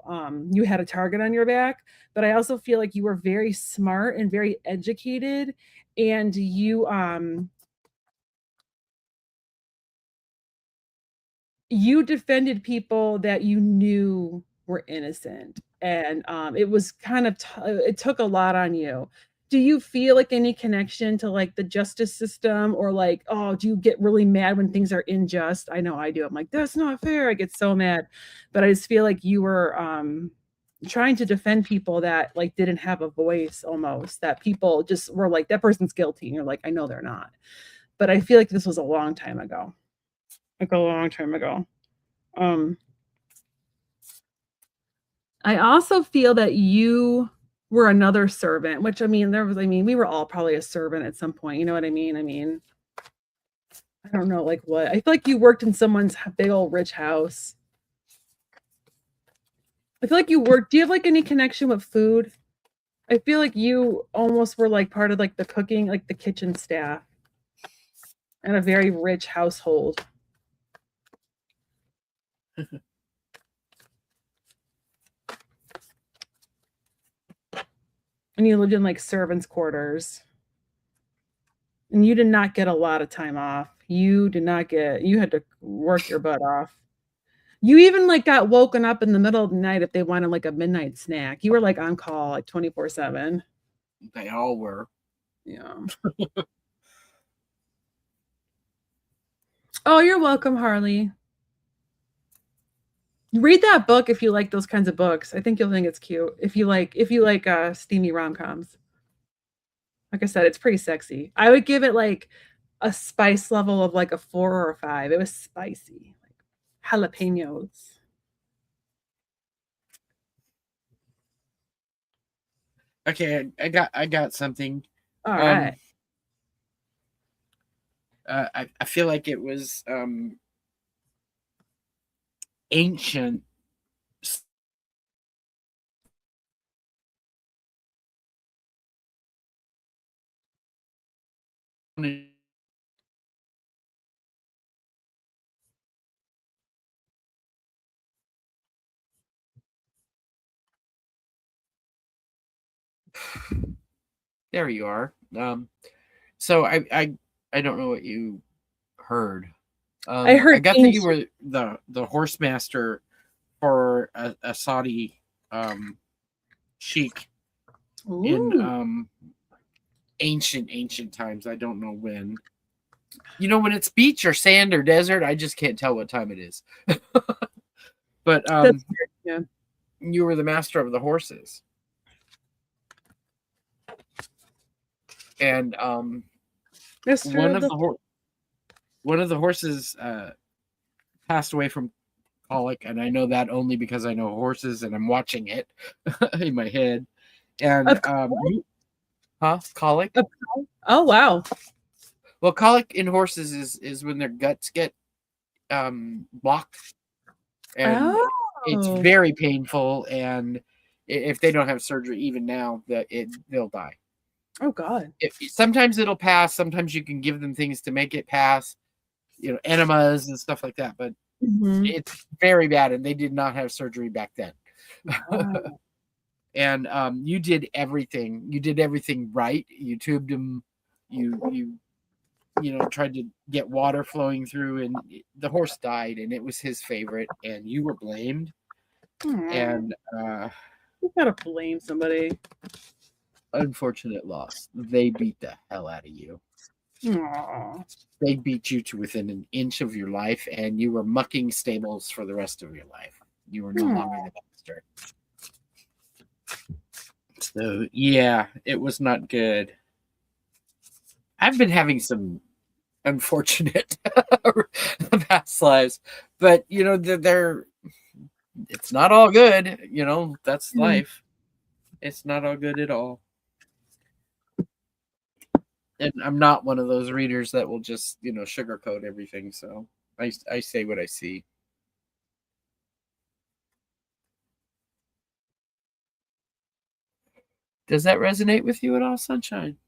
you had a target on your back. But I also feel like you were very smart and very educated, and you defended people that you knew were innocent, and it was kind of it took a lot on you. Do you feel like any connection to like the justice system, or like, oh, do you get really mad when things are unjust? I know I do. I'm like, that's not fair. I get so mad, but I just feel like you were trying to defend people that like didn't have a voice, almost, that people just were like, that person's guilty, and you're like, I know they're not. But I feel like this was a long time ago, like a long time ago. um I also feel that you were another servant, which, I mean, we were all probably a servant at some point, you know what I mean? I mean, I don't know, like what. I feel like you worked in someone's big old rich house. I feel like you worked. Do you have like any connection with food? I feel like you almost were like part of like the cooking, like the kitchen staff in a very rich household. And you lived in like servants' quarters. And you did not get a lot of time off. You did not get, you had to work your butt off. You even like got woken up in the middle of the night if they wanted like a midnight snack. You were like on call like 24/7. They all were. Yeah. Oh, you're welcome, Harley. Read that book if you like those kinds of books. I think you'll think it's cute. If you like steamy rom-coms. Like I said, it's pretty sexy. I would give it like a spice level of like a 4 or a 5. It was spicy. Like jalapenos. Okay, I got something. All right. I feel like it was ancient. There you are. So I don't know what you heard. I I heard got that you ancient. were the horse master for a Saudi sheik in Ooh. ancient times. I don't know when. You know, when it's beach or sand or desert, I just can't tell what time it is. But That's weird. Yeah. you were the master of the horses, and That's one true. of the one of the horses passed away from colic, and I know that only because I know horses and I'm watching it in my head. And Of colic. of Oh, wow. Well, colic in horses is when their guts get blocked, and it's Oh. very painful. And if they don't have surgery, even now, they'll die. Oh, God. Sometimes it'll pass. Sometimes you can give them things to make it pass, enemas and stuff like that. But Mhm. it's very bad, and they did not have surgery back then. Wow. And you did everything. You did everything right. You tubed him. You tried to get water flowing through, and the horse died, and it was his favorite, and you were blamed. Aw. And You gotta blame somebody. unfortunate loss. They beat the hell out of you. Aw. They beat you to within an inch of your life, and you were mucking stables for the rest of your life. You were no longer the master. So yeah, it was not good. I've been having some unfortunate past lives, but they're it's not all good. That's Mm. life. It's not all good at all. And I'm not one of those readers that will just sugarcoat everything. So I say what I see. Does that resonate with you at all, Sunshine?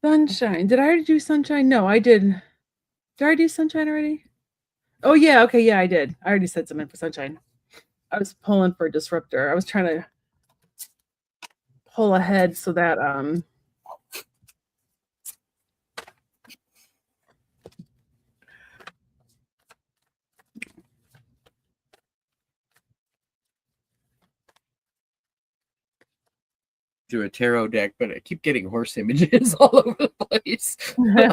Sunshine. Did I already do sunshine? No, I did. Did I already do sunshine already? Oh, yeah. Okay. Yeah, I did. I already said something for sunshine. I was pulling for a disruptor. I was trying to pull ahead so that through a tarot deck, but I keep getting horse images all over the place.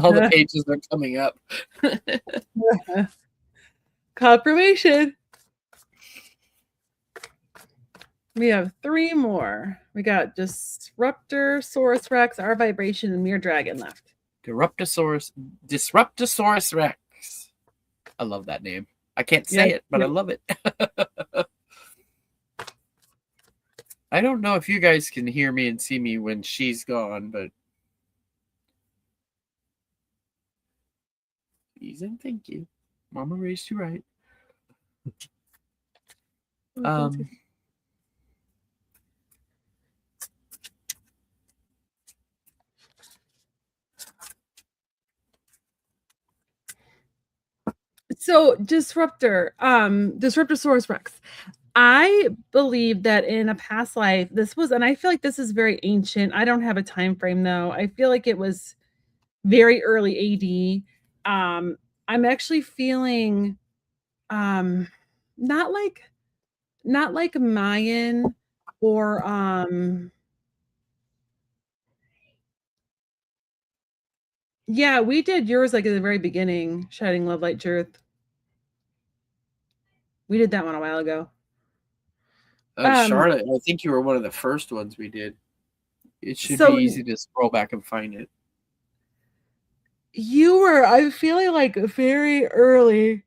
All the pages are coming up. Confirmation. We have 3 more. We got Disruptor, Saurus Rex, Our Vibration, and Mere Dragon left. Disruptosaurus Rex. I love that name. I can't say it, but I love it. I don't know if you guys can hear me and see me when she's gone, but please and thank you. Mama raised you right. So Disruptosaurus Rex. I believe that in a past life, this was, and I feel like this is very ancient. I don't have a time frame though. I feel like it was very early AD. I'm actually feeling not like Mayan or yeah, we did yours like at the very beginning, Shining Love Light Truth. We did that one a while ago. Charlotte, I think you were one of the first ones we did. It should be easy to scroll back and find it. You were, I'm feeling like very early,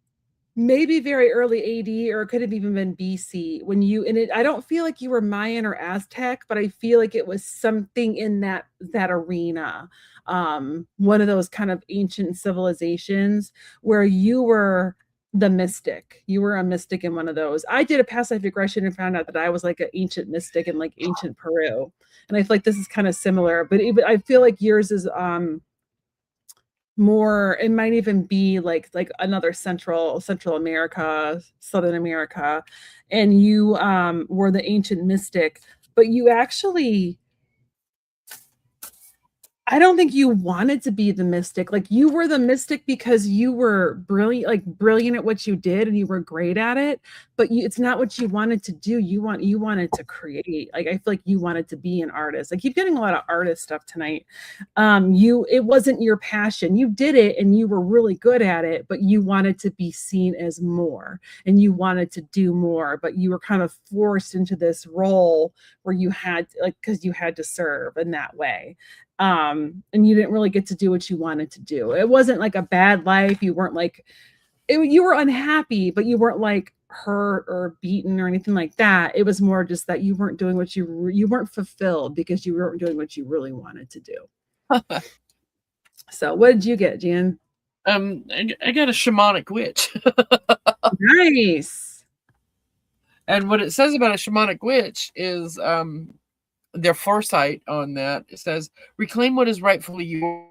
maybe very early AD, or it could have even been BC when you, and it, I don't feel like you were Mayan or Aztec, but I feel like it was something in that arena. One of those kind of ancient civilizations where you were the mystic. You were a mystic in one of those. I did a past life regression and found out that I was like an ancient mystic in like ancient Peru. And I feel like this is kind of similar, but I feel like yours is more, it might even be like another Central America, Southern America, and you were the ancient mystic, but you actually, I don't think you wanted to be the mystic. Like you were the mystic because you were brilliant at what you did and you were great at it, but it's not what you wanted to do. You wanted to create. Like I feel like you wanted to be an artist. I keep getting a lot of artist stuff tonight. It wasn't your passion. You did it and you were really good at it, but you wanted to be seen as more and you wanted to do more, but you were kind of forced into this role where you had because you had to serve in that way. And you didn't really get to do what you wanted to do. It wasn't like a bad life. You weren't like, you were unhappy, but you weren't like hurt or beaten or anything like that. It was more just that you weren't doing what you weren't fulfilled because you weren't doing what you really wanted to do. So what did you get, Jan? I got a shamanic witch. Nice. And what it says about a shamanic witch is their foresight on that. It says, reclaim what is rightfully yours.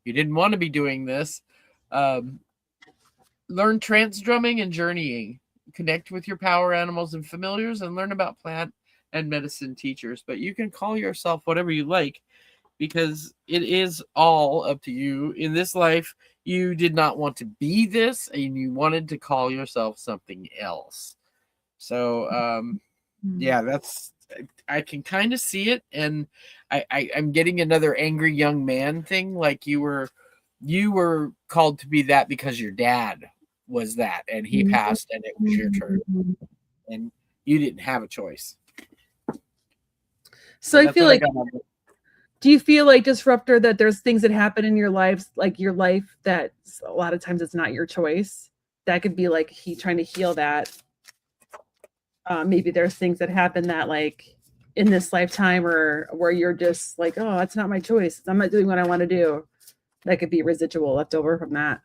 You didn't want to be doing this. Learn trance drumming and journeying. Connect with your power animals and familiars and learn about plant and medicine teachers. But you can call yourself whatever you like because it is all up to you. In this life, you did not want to be this and you wanted to call yourself something else. So, yeah, I can kind of see it. And I'm getting another angry young man thing. Like you were called to be that because your dad was that and he passed and it was your turn and you didn't have a choice. So I feel like, do you feel like, Disruptor, that there's things that happen in your lives, like your life, that a lot of times it's not your choice? That could be like trying to heal that. Maybe there's things that happen that like in this lifetime or where you're just like, oh, it's not my choice. I'm not doing what I want to do. That could be residual left over from that.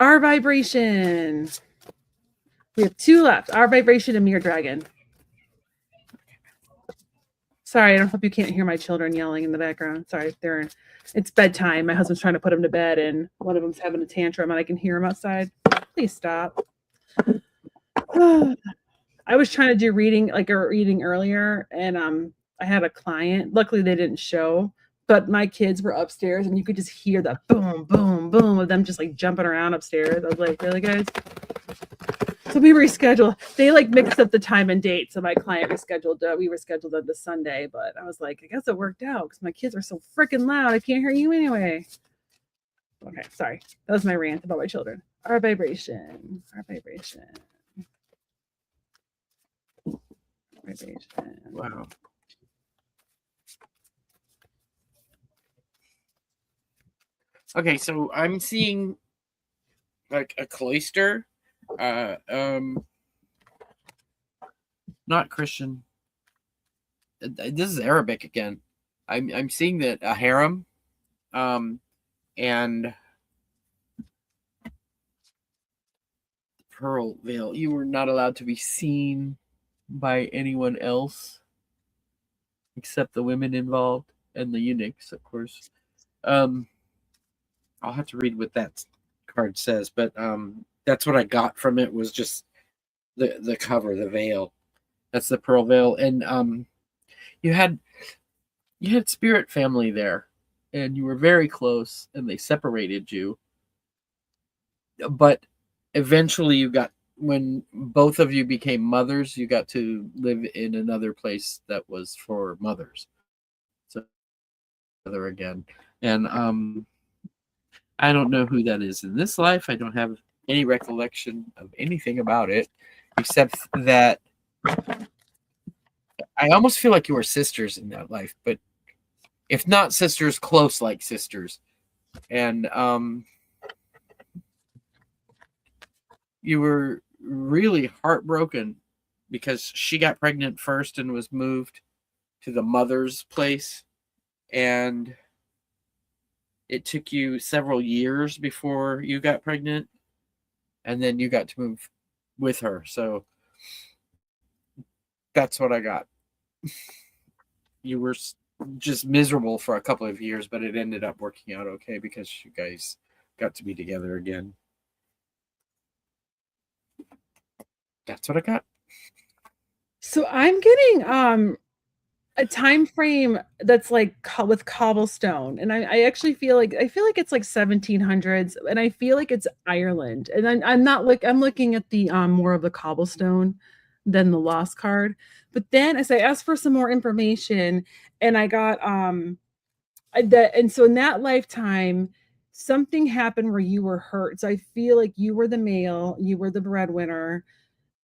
Our Vibration. We have 2 left. Our Vibration and Mere Dragon. Sorry, I don't hope you can't hear my children yelling in the background. Sorry, it's bedtime. My husband's trying to put them to bed and one of them's having a tantrum and I can hear him outside. Please stop. I was trying to do reading earlier and I had a client. Luckily they didn't show, but my kids were upstairs and you could just hear the boom, boom, boom of them just like jumping around upstairs. I was like, really, guys? So we rescheduled. They like mixed up the time and date. So my client rescheduled. We rescheduled them to Sunday, but I was like, I guess it worked out because my kids are so freaking loud. I can't hear you anyway. Okay, sorry. That was my rant about my children. Our vibration. Our vibration. Vibration. Wow. Okay, so I'm seeing like a cloister, not Christian. This is Arabic again. I'm seeing that a harem, and pearl veil. You were not allowed to be seen by anyone else except the women involved and the eunuchs, of course. I'll have to read what that card says, but that's what I got from it was just the cover, the veil. That's the pearl veil, and you had spirit family there, and you were very close, and they separated you. But eventually, you got when both of you became mothers, you got to live in another place that was for mothers. So together again, and I don't know who that is in this life. I don't have any recollection of anything about it, except that I almost feel like you were sisters in that life, but if not sisters, close like sisters. And you were really heartbroken because she got pregnant first and was moved to the mother's place. And it took you several years before you got pregnant. And then you got to move with her. So that's what I got. You were just miserable for a couple of years, but it ended up working out okay because you guys got to be together again. That's what I got. So I'm getting a time frame that's like with cobblestone, and I actually feel like it's like 1700s, and I feel like it's Ireland, and I'm not like I'm looking at the more of the cobblestone than the lost card. But then as I asked for some more information, and I got and so in that lifetime something happened where you were hurt. So I feel like you were the male, you were the breadwinner,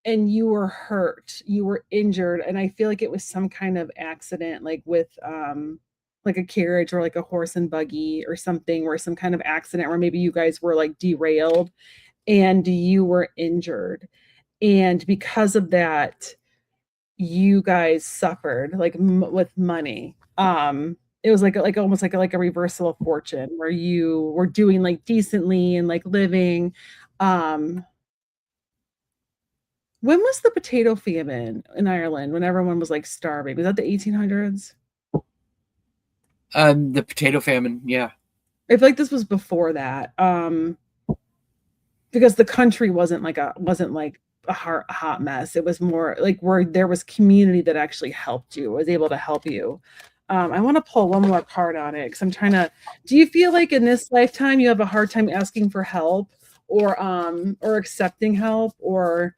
and you were hurt, you were injured, and I feel like it was some kind of accident, like a carriage or like a horse and buggy or something, or some kind of accident where maybe you guys were like derailed and you were injured, and because of that you guys suffered like with money. It was like almost like a reversal of fortune where you were doing like decently and like living. When was the potato famine in Ireland when everyone was like starving? Was that the 1800s? The potato famine, yeah. I feel like this was before that. Because the country wasn't like a hot mess. It was more like where there was community that actually helped you, was able to help you. I want to pull one more card on it because I'm trying to. Do you feel like in this lifetime you have a hard time asking for help or accepting help, or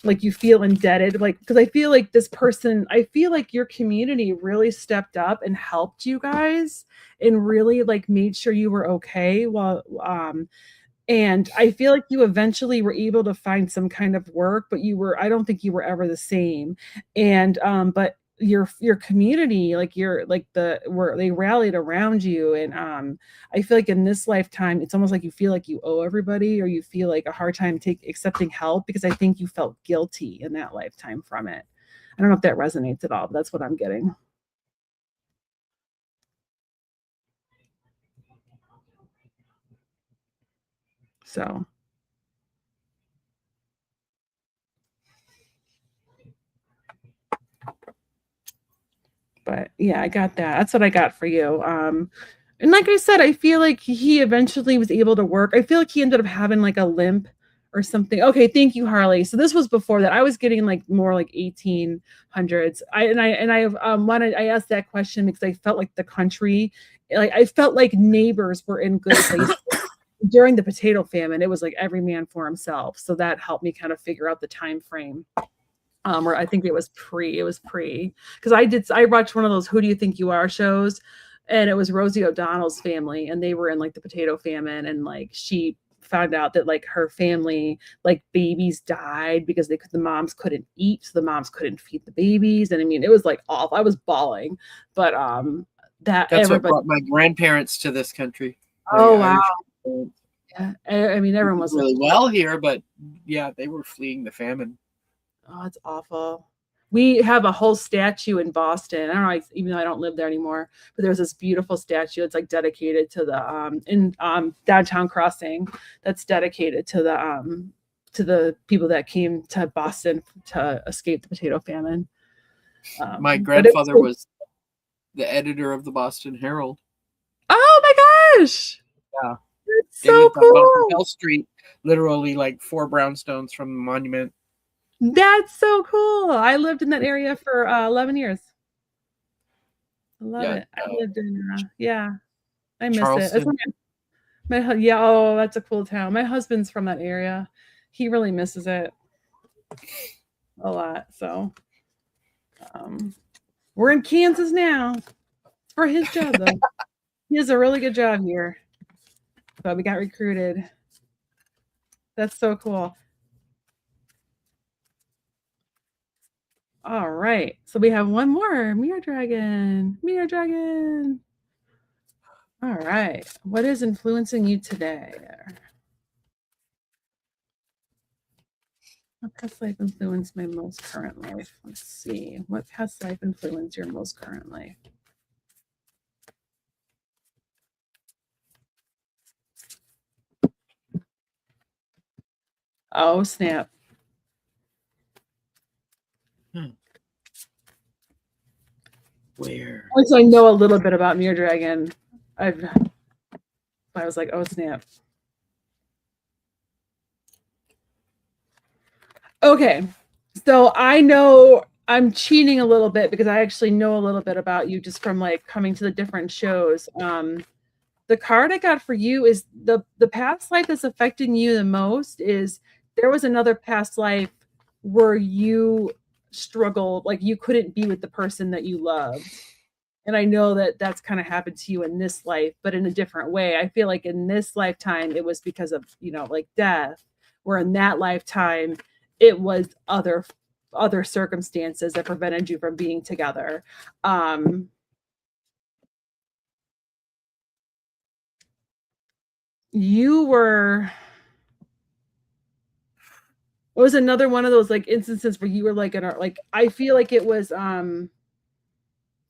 like you feel indebted? Like, because I feel like this person, I feel like your community really stepped up and helped you guys and really like made sure you were okay while and I feel like you eventually were able to find some kind of work, but I don't think you were ever the same. And but your community, like where they rallied around you. And I feel like in this lifetime, it's almost like you feel like you owe everybody, or you feel like a hard time accepting help because I think you felt guilty in that lifetime from it. I don't know if that resonates at all, but that's what I'm getting. So, but yeah, I got that. That's what I got for you. And like I said, I feel like he eventually was able to work. I feel like he ended up having like a limp or something. Okay, thank you, Harley. So this was before that. I was getting like more like 1800s. I asked that question because I felt like the country like I felt like neighbors were in good places. During the potato famine, it was like every man for himself. So that helped me kind of figure out the time frame. Or I think it was pre, because I watched one of those Who Do You Think You Are shows, and it was Rosie O'Donnell's family, and they were in like the potato famine, and like she found out that like her family, like babies died because the moms couldn't eat, so the moms couldn't feed the babies, and I mean it was like awful. I was bawling, but that That's what everybody. brought my grandparents to this country. My Oh wow, Irish parents. yeah. I mean everyone was Really well here, but yeah, they were fleeing the famine. Oh, it's awful. We have a whole statue in Boston. I don't know, even though I don't live there anymore, but there's this beautiful statue. It's like dedicated to the in downtown Crossing. That's dedicated to the people that came to Boston to escape the potato famine. My grandfather was the editor of the Boston Herald. Oh my gosh! Yeah, that's so cool. Bell Street, literally like 4 brownstones from the monument. That's so cool. I lived in that area for 11 years. I love it. I lived in yeah. I miss Charleston. it. Yeah, oh, that's a cool town. My husband's from that area. He really misses it a lot. So we're in Kansas now. It's for his job though. He has a really good job here. But we got recruited. That's so cool. All right. So we have one more. Mirror Dragon. Mirror Dragon. All right. What is influencing you today? What past life influenced my most current life? Let's see. What past life influenced your most current life? Oh, snap. Where? Also, I know a little bit about Mirror Dragon. I was like, oh, snap. Okay. So I know I'm cheating a little bit because I actually know a little bit about you just from like coming to the different shows. The card I got for you is the past life that's affecting you the most is there was another past life where you struggled, like you couldn't be with the person that you loved. And I know that that's kind of happened to you in this life, but in a different way. I feel like in this lifetime, it was because of, like death, where in that lifetime, it was other circumstances that prevented you from being together. You were, it was another one of those like instances where you were like I feel like it was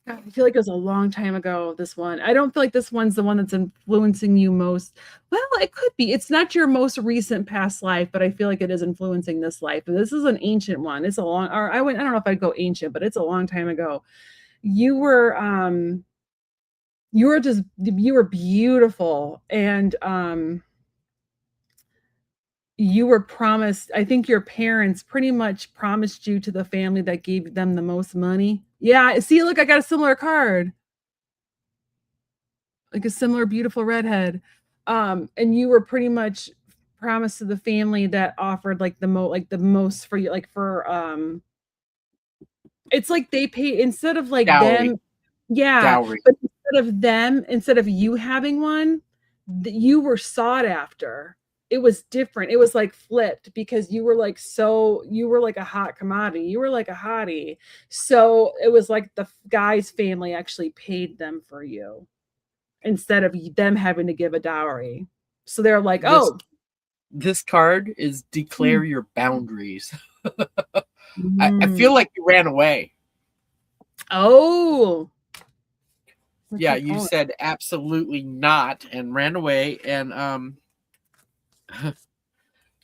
I feel like it was a long time ago, this one. I don't feel like this one's the one that's influencing you most. Well, it could be. It's not your most recent past life, but I feel like it is influencing this life. This is an ancient one. It's a long, or I don't know if I'd go ancient, but it's a long time ago. You were you were beautiful, and you were promised, I think your parents pretty much promised you to the family that gave them the most money. Yeah, see, look, I got a similar card. Like a similar beautiful redhead. And you were pretty much promised to the family that offered like the most for you, like for it's like they pay instead of like Dowry. them. Yeah, Dowry. but instead of you having one, you were sought after. It was different. It was like flipped because you were like a hot commodity. You were like a hottie. So it was like the guy's family actually paid them for you instead of them having to give a dowry. So they're like, this card is declare your boundaries. I feel like you ran away. Oh. Yeah, you said absolutely not and ran away. And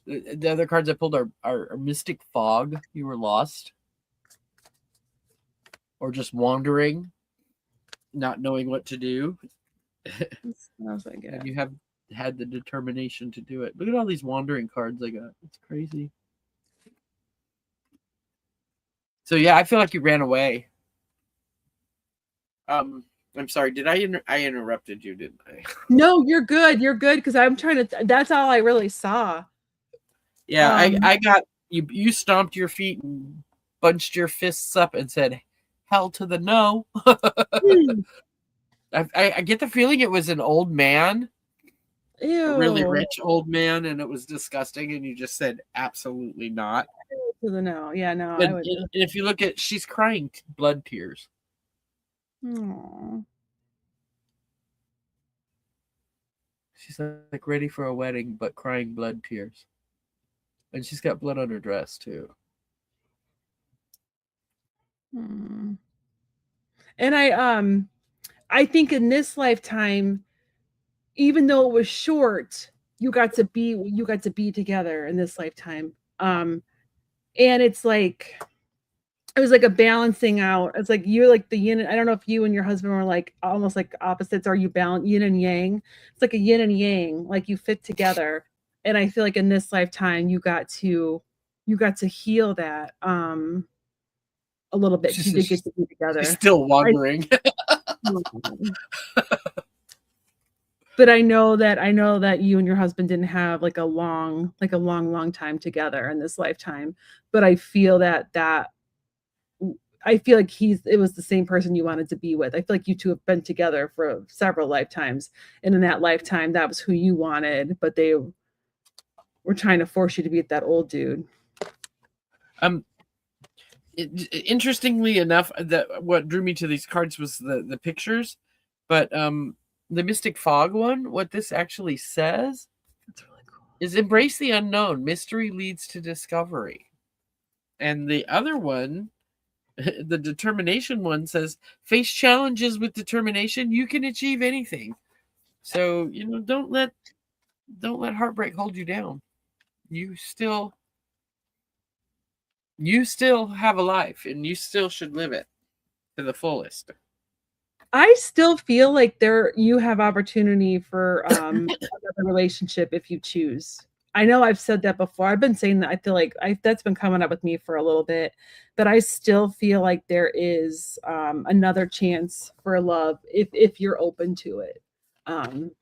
the other cards I pulled are Mystic Fog. You were lost. Or just wandering, not knowing what to do. And you have had the determination to do it. Look at all these wandering cards I got. It's crazy. So yeah, I feel like you ran away. I'm sorry. Did I interrupted you? Didn't I? No, you're good. You're good because I'm trying to. That's all I really saw. Yeah, I got you. You stomped your feet and bunched your fists up and said, "Hell to the no." Hmm. I get the feeling it was an old man, a really Ew. rich old man, and it was disgusting. And you just said, "Absolutely not." To the no. Yeah, no, I And, would. and if you look at, she's crying blood tears. Aw. She's like ready for a wedding, but crying blood tears. And she's got blood on her dress too. Hmm. And I think in this lifetime, even though it was short, you got to be together in this lifetime. And it's like it was like a balancing out. It's like you're like the yin. I don't know if you and your husband were like almost like opposites. Are you balance yin and yang? It's like a yin and yang, like you fit together. And I feel like in this lifetime you got to heal that a little bit because you did get to be She's together. still wondering. But I know that you and your husband didn't have like a long time together in this lifetime. But I feel like it was the same person you wanted to be with. I feel like you two have been together for several lifetimes. And in that lifetime, that was who you wanted, but they were trying to force you to be with that old dude. Interestingly enough, that what drew me to these cards was the pictures, but the Mystic Fog one, what this actually says That's really cool. is embrace the unknown. Mystery leads to discovery. And the other one, the determination one, says face challenges with determination. You can achieve anything. So don't let heartbreak hold you down. You still have a life, and you still should live it to the fullest. I still feel like you have opportunity for another relationship if you choose. I know I've said that before. I've been saying that. I feel like that's been coming up with me for a little bit, but I still feel like there is another chance for love if you're open to it. Um,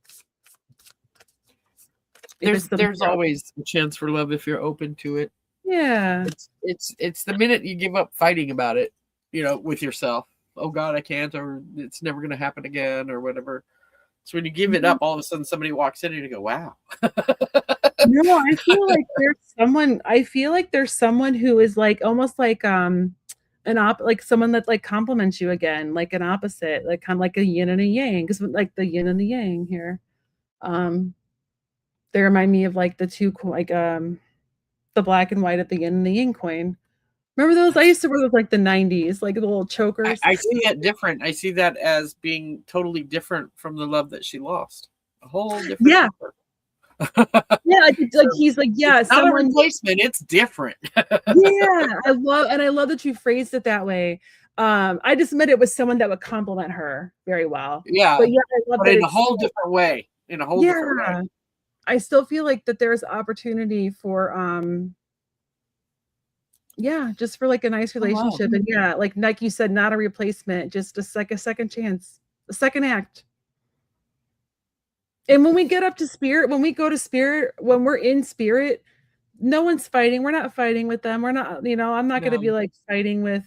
There's always a chance for love if you're open to it. Yeah. It's the minute you give up fighting about it, with yourself. Oh God, I can't, or it's never going to happen again, or whatever. So when you give it up, all of a sudden somebody walks in and you go, "Wow." No, I feel like there's someone who is like almost like like someone that like compliments you again, like an opposite, like kind of like a yin and a yang, because like the yin and the yang here. Um, they remind me of like the two like the black and white of the yin and the yang coin. Remember those? I used to wear those like the 90s, like the little chokers. I see that different. I see that as being totally different from the love that she lost. A whole different. Yeah. Yeah, like he's like, yeah, it's not a replacement, it's different. Yeah, I love that you phrased it that way. I just meant it was someone that would compliment her very well. Yeah, but yeah, I love but that in a whole different way. Different way. I still feel like that there's opportunity for yeah, just for like a nice relationship. And yeah, like you said, not a replacement, just a second chance, a second act. And when we get up to spirit, when we go to spirit, when we're in spirit, no one's fighting. We're not fighting with them. We're not, I'm not going to be like fighting with.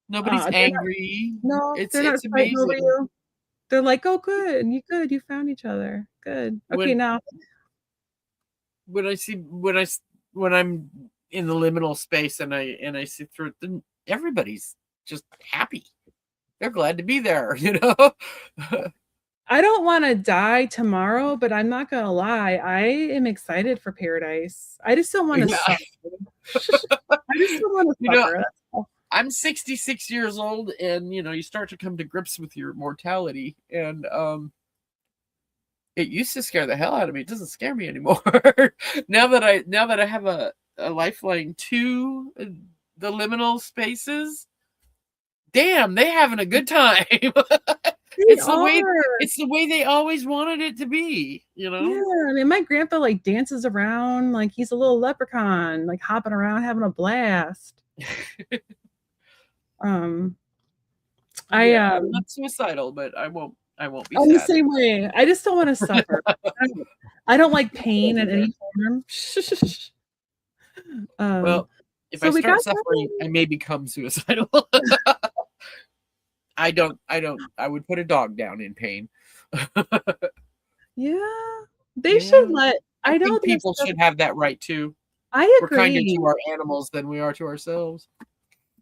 Nobody's angry. They're not fighting over you. They're like, oh, good. You found each other. Good. Okay, now. When I'm in the liminal space and I see through it, then everybody's just happy. They're glad to be there, I don't want to die tomorrow, but I'm not gonna lie. I am excited for paradise. I just don't want to suffer. I just don't want to suffer. I'm 66 years old, and you start to come to grips with your mortality, and it used to scare the hell out of me. It doesn't scare me anymore. now that I have a lifeline to the liminal spaces, damn, they having a good time. It's the way they always wanted it to be, Yeah, I mean, my grandpa like dances around like he's a little leprechaun, like hopping around, having a blast. I'm not suicidal, but I won't be I'm the sad. same way. I just don't want to suffer. I don't like pain in any form. Well, if I So we got start suffering, I may become suicidal. I would put a dog down in pain. Yeah, they should let. I I know think there's people stuff. should have that right too. I We're kinder agree. to our animals than we are to ourselves.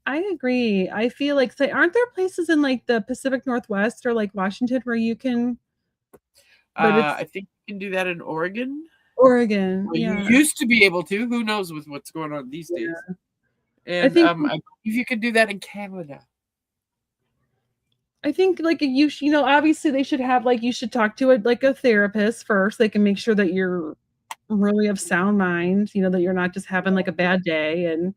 I agree. I feel like, say, aren't there places in like the Pacific Northwest or like Washington where you can, but it's I think you can do that in Oregon. Oregon. Well, you Yeah. used to be able to. Who knows with what's going on these days? Yeah. And I believe you could do that in Canada. I think like you know, obviously they should have like you should talk to like a therapist first. They can make sure that you're really of sound mind, you know, that you're not just having like a bad day. And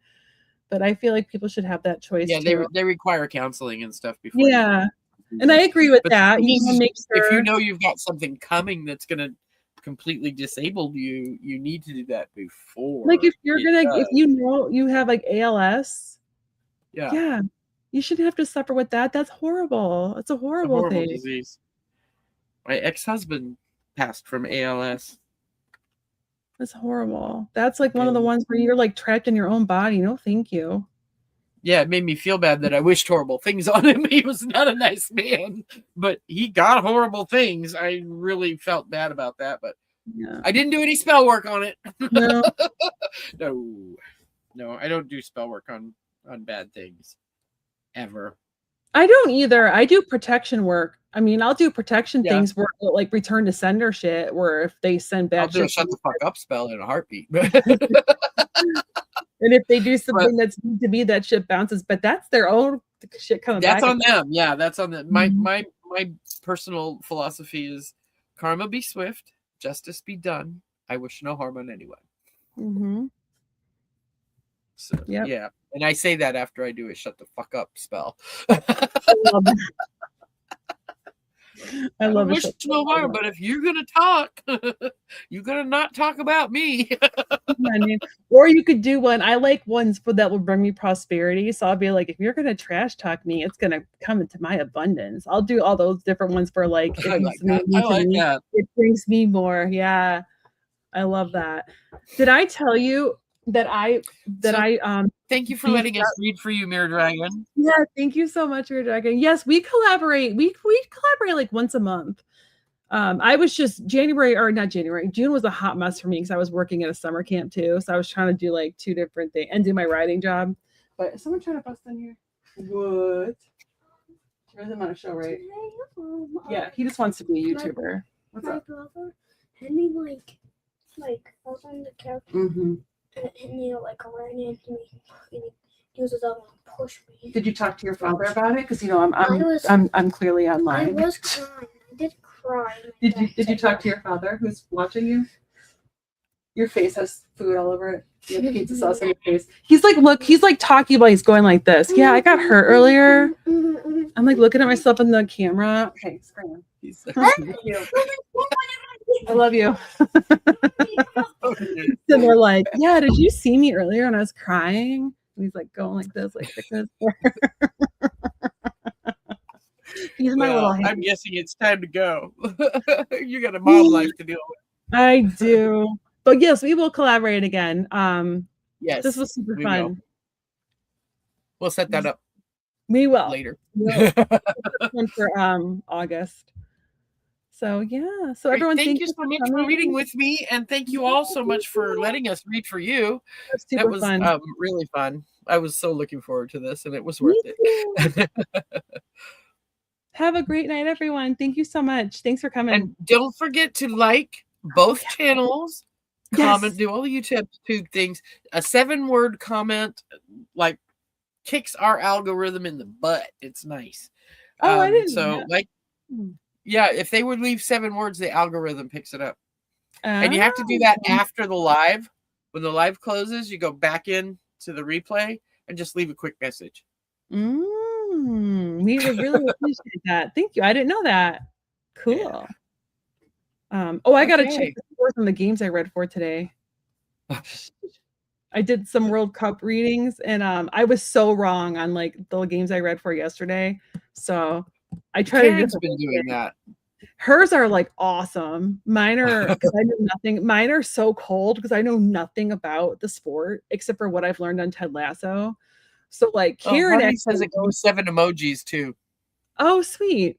but I feel like people should have that choice Yeah, too. they require counseling and stuff before you Yeah. do And I this. agree with But that. the thing You want to is, make if you sure. know you've got something coming that's gonna completely disable you, you need to do that Like before if you're it gonna if does. you know you have like ALS, Yeah, yeah, you shouldn't have to suffer with that. That's horrible. It's a it's a horrible horrible thing. disease. My ex-husband passed from ALS. It's horrible. That's like one of the And ones where you're like trapped in your own body. No, thank you. yeah, it made me feel bad that I wished horrible things on him. He was not a nice man, but he got horrible things. I really felt bad about that, but Yeah. I didn't do any spell work on it. No. No, I don't do spell work on bad things ever. I don't either. I do protection work. I mean, I'll do protection Yeah, things where like return to sender shit, where if they send I'll bad do a shit to shut me, the fuck up spell in a heartbeat. and if they do But something that's need to be, that shit bounces. But that's their own shit coming that's back. on them. Yeah, that's on them. Mhm. My personal philosophy is karma be swift, justice be done. I wish no harm on anyone. Mm-hmm. So Yep. yeah, and I say that after I do a shut the fuck up spell. I love wish it. no harm, but if you're gonna talk, you're gonna not talk about me. Or you could do one. I like ones that will bring me prosperity. So I'll be like, if you're gonna trash talk me, it's gonna come into my abundance. I'll do all those different ones for like if I you like that. I like that. it brings me more. Yeah. I love that. Did I tell you that thank you for letting us read for you, Mirror Dragon. Yeah, thank you so much, Mirror Dragon. Yes, we collaborate. We collaborate like once a month. I was just June was a hot mess for me because I was working at a summer camp too. So I was trying to do like two different things and do my writing job. But is someone trying to bust in here? What? I'm on a show, right? Yeah, he just wants to be a YouTuber. What's up? Brother, and he like I was on the couch and he like ran into me and he was up and pushed me. Did you talk to your father about it? Because you know I'm clearly online. I was crying. I did cry. Did you talk to your father who's watching you? Your face has food all over it. You have pizza sauce on your face. He's like talking while he's going like this. Yeah, I got hurt earlier. I'm like looking at myself in the camera. Okay, scream. I love you. And they're like, yeah, did you see me earlier? And I was crying. And he's like going like this, like this. He's my little hand. I'm guessing it's time to go. You got a mom life to deal with. I do. But yes, we will collaborate again. Yes. This was super fun. We'll set that up. We will. Later. For August. So yeah. So everyone, thank you so much for reading with me, and thank you all so much for letting us read for you. That was fun. Really fun. I was so looking forward to this, and it was worth it. Have a great night, everyone. Thank you so much. Thanks for coming. And don't forget to like both channels. Comment, do all the YouTube things. A 7-word comment like kicks our algorithm in the butt. It's nice. Oh, I didn't. So yeah, if they would leave 7 words, the algorithm picks it up. And you have to do that after the live. When the live closes, you go back in to the replay and just leave a quick message. We would really appreciate that. Thank you. I didn't know that. Cool. Yeah. I got to check the scores on the games I read for today. I did some World Cup readings, and I was so wrong on like the games I read for yesterday. So I tried to Karen's been doing that. Hers are like awesome. Mine are because I know nothing. Mine are so cold because I know nothing about the sport except for what I've learned on Ted Lasso. So like Karen Marty says it can be 7 emojis too. Oh, sweet.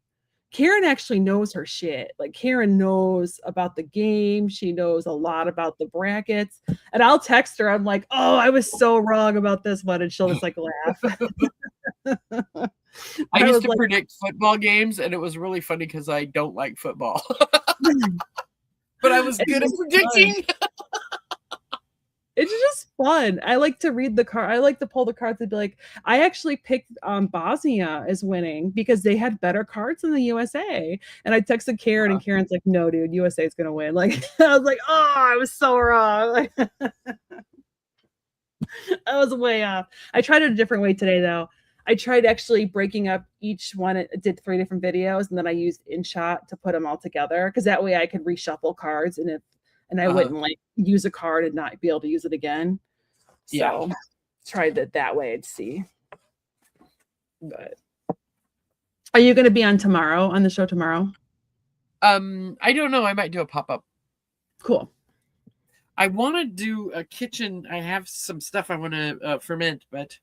Karen actually knows her shit. Like Karen knows about the game. She knows a lot about the brackets. And I'll text her. I'm like, oh, I was so wrong about this one. And she'll just like laugh. I used to predict football games, and it was really funny because I don't like football. But I was good at predicting. It's just fun. I like to read the card. I like to pull the cards and be like, I actually picked Bosnia as winning because they had better cards than the USA. And I texted Karen, and Karen's like, no, dude, USA is gonna win. Like I was like, oh, I was so wrong. I was way off. I tried it a different way today, though. I tried actually breaking up each one. It did 3 different videos, and then I used InShot to put them all together because that way I could reshuffle cards, and I wouldn't like use a card and not be able to use it again. So tried it that way and see. But are you going to be on the show tomorrow? I don't know. I might do a pop-up. Cool. I want to do a kitchen. I have some stuff I want to ferment, but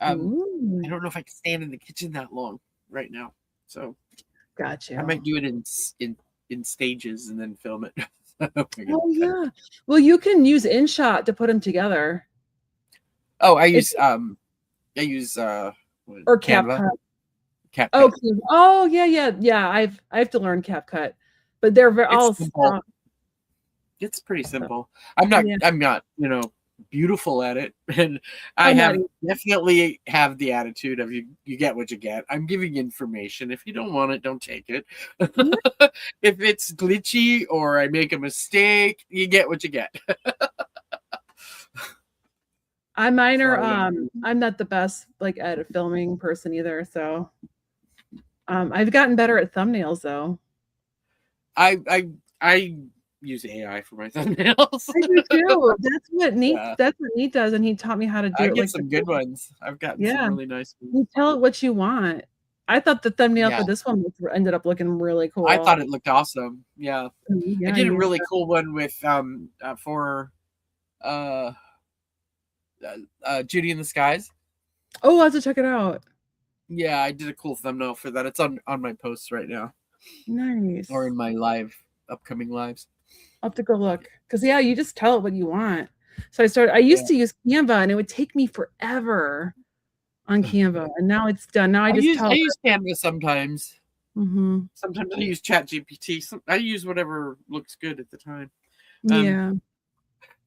I don't know if I can stand in the kitchen that long right now. So gotcha. I might do it in stages and then film it. Oh yeah. Well, you can use InShot to put them together. Oh, I use or CapCut. Oh yeah. I have to learn CapCut, but they're all simple. It's pretty simple. I'm not, beautiful at it, and I definitely have the attitude of you get what you get. I'm giving information. If you don't want it, don't take it. If it's glitchy or I make a mistake, you get what you get. I'm not the best like at a filming person either, so I've gotten better at thumbnails though. I use AI for my thumbnails. I do too. That's what Nate does, and he taught me how to do it. I get some good ones. I've got some really nice ones. You tell it what you want. I thought the thumbnail for this one ended up looking really cool. I thought it looked awesome. Yeah. I did a really cool one with for Judy in the Skies. Oh, I'll have to check it out. Yeah, I did a cool thumbnail for that. It's on my posts right now. Nice. Or in my upcoming lives. I'll have to go look. Because you just tell it what you want. So I used to use Canva, and it would take me forever on Canva. And now it's done. Now I use Canva sometimes. Mm-hmm. Sometimes I use ChatGPT. I use whatever looks good at the time.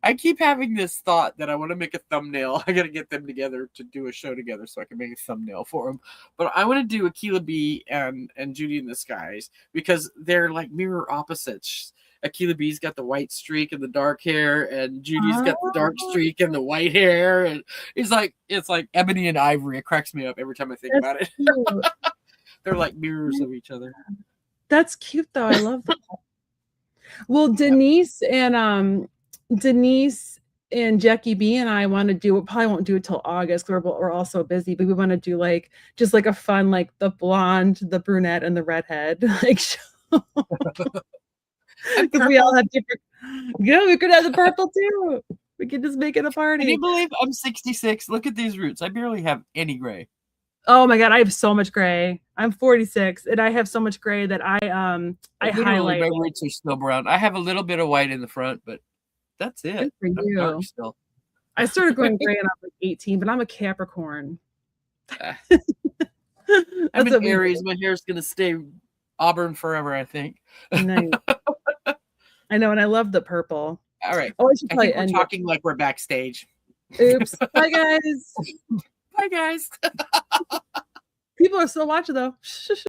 I keep having this thought that I want to make a thumbnail. I got to get them together to do a show together so I can make a thumbnail for them. But I want to do Akilah B and Judy in the Skies because they're like mirror opposites. Akilah B's got the white streak and the dark hair, and Judy's got the dark streak and the white hair. And it's like ebony and ivory. It cracks me up every time I think about it. They're like mirrors of each other. That's cute though. I love that. Well, Denise and Jackie B and I want to do it. Probably won't do it till August. We're all so busy, but we want to do just a fun the blonde, the brunette, and the redhead show. Because we all have different. Yeah, we could have the purple too. We could just make it a party. Can you believe I'm 66? Look at these roots. I barely have any gray. Oh my god, I have so much gray. I'm 46, and I have so much gray that I highlight. My roots are still brown. I have a little bit of white in the front, but that's it. Good for you. Still. I started going gray when I was 18, but I'm a Capricorn. I'm an Aries. My hair's gonna stay auburn forever, I think. Nice. I know, and I love the purple. All right. Oh, I think we're talking like we're backstage. Oops. Bye, guys. Bye, guys. People are still watching, though.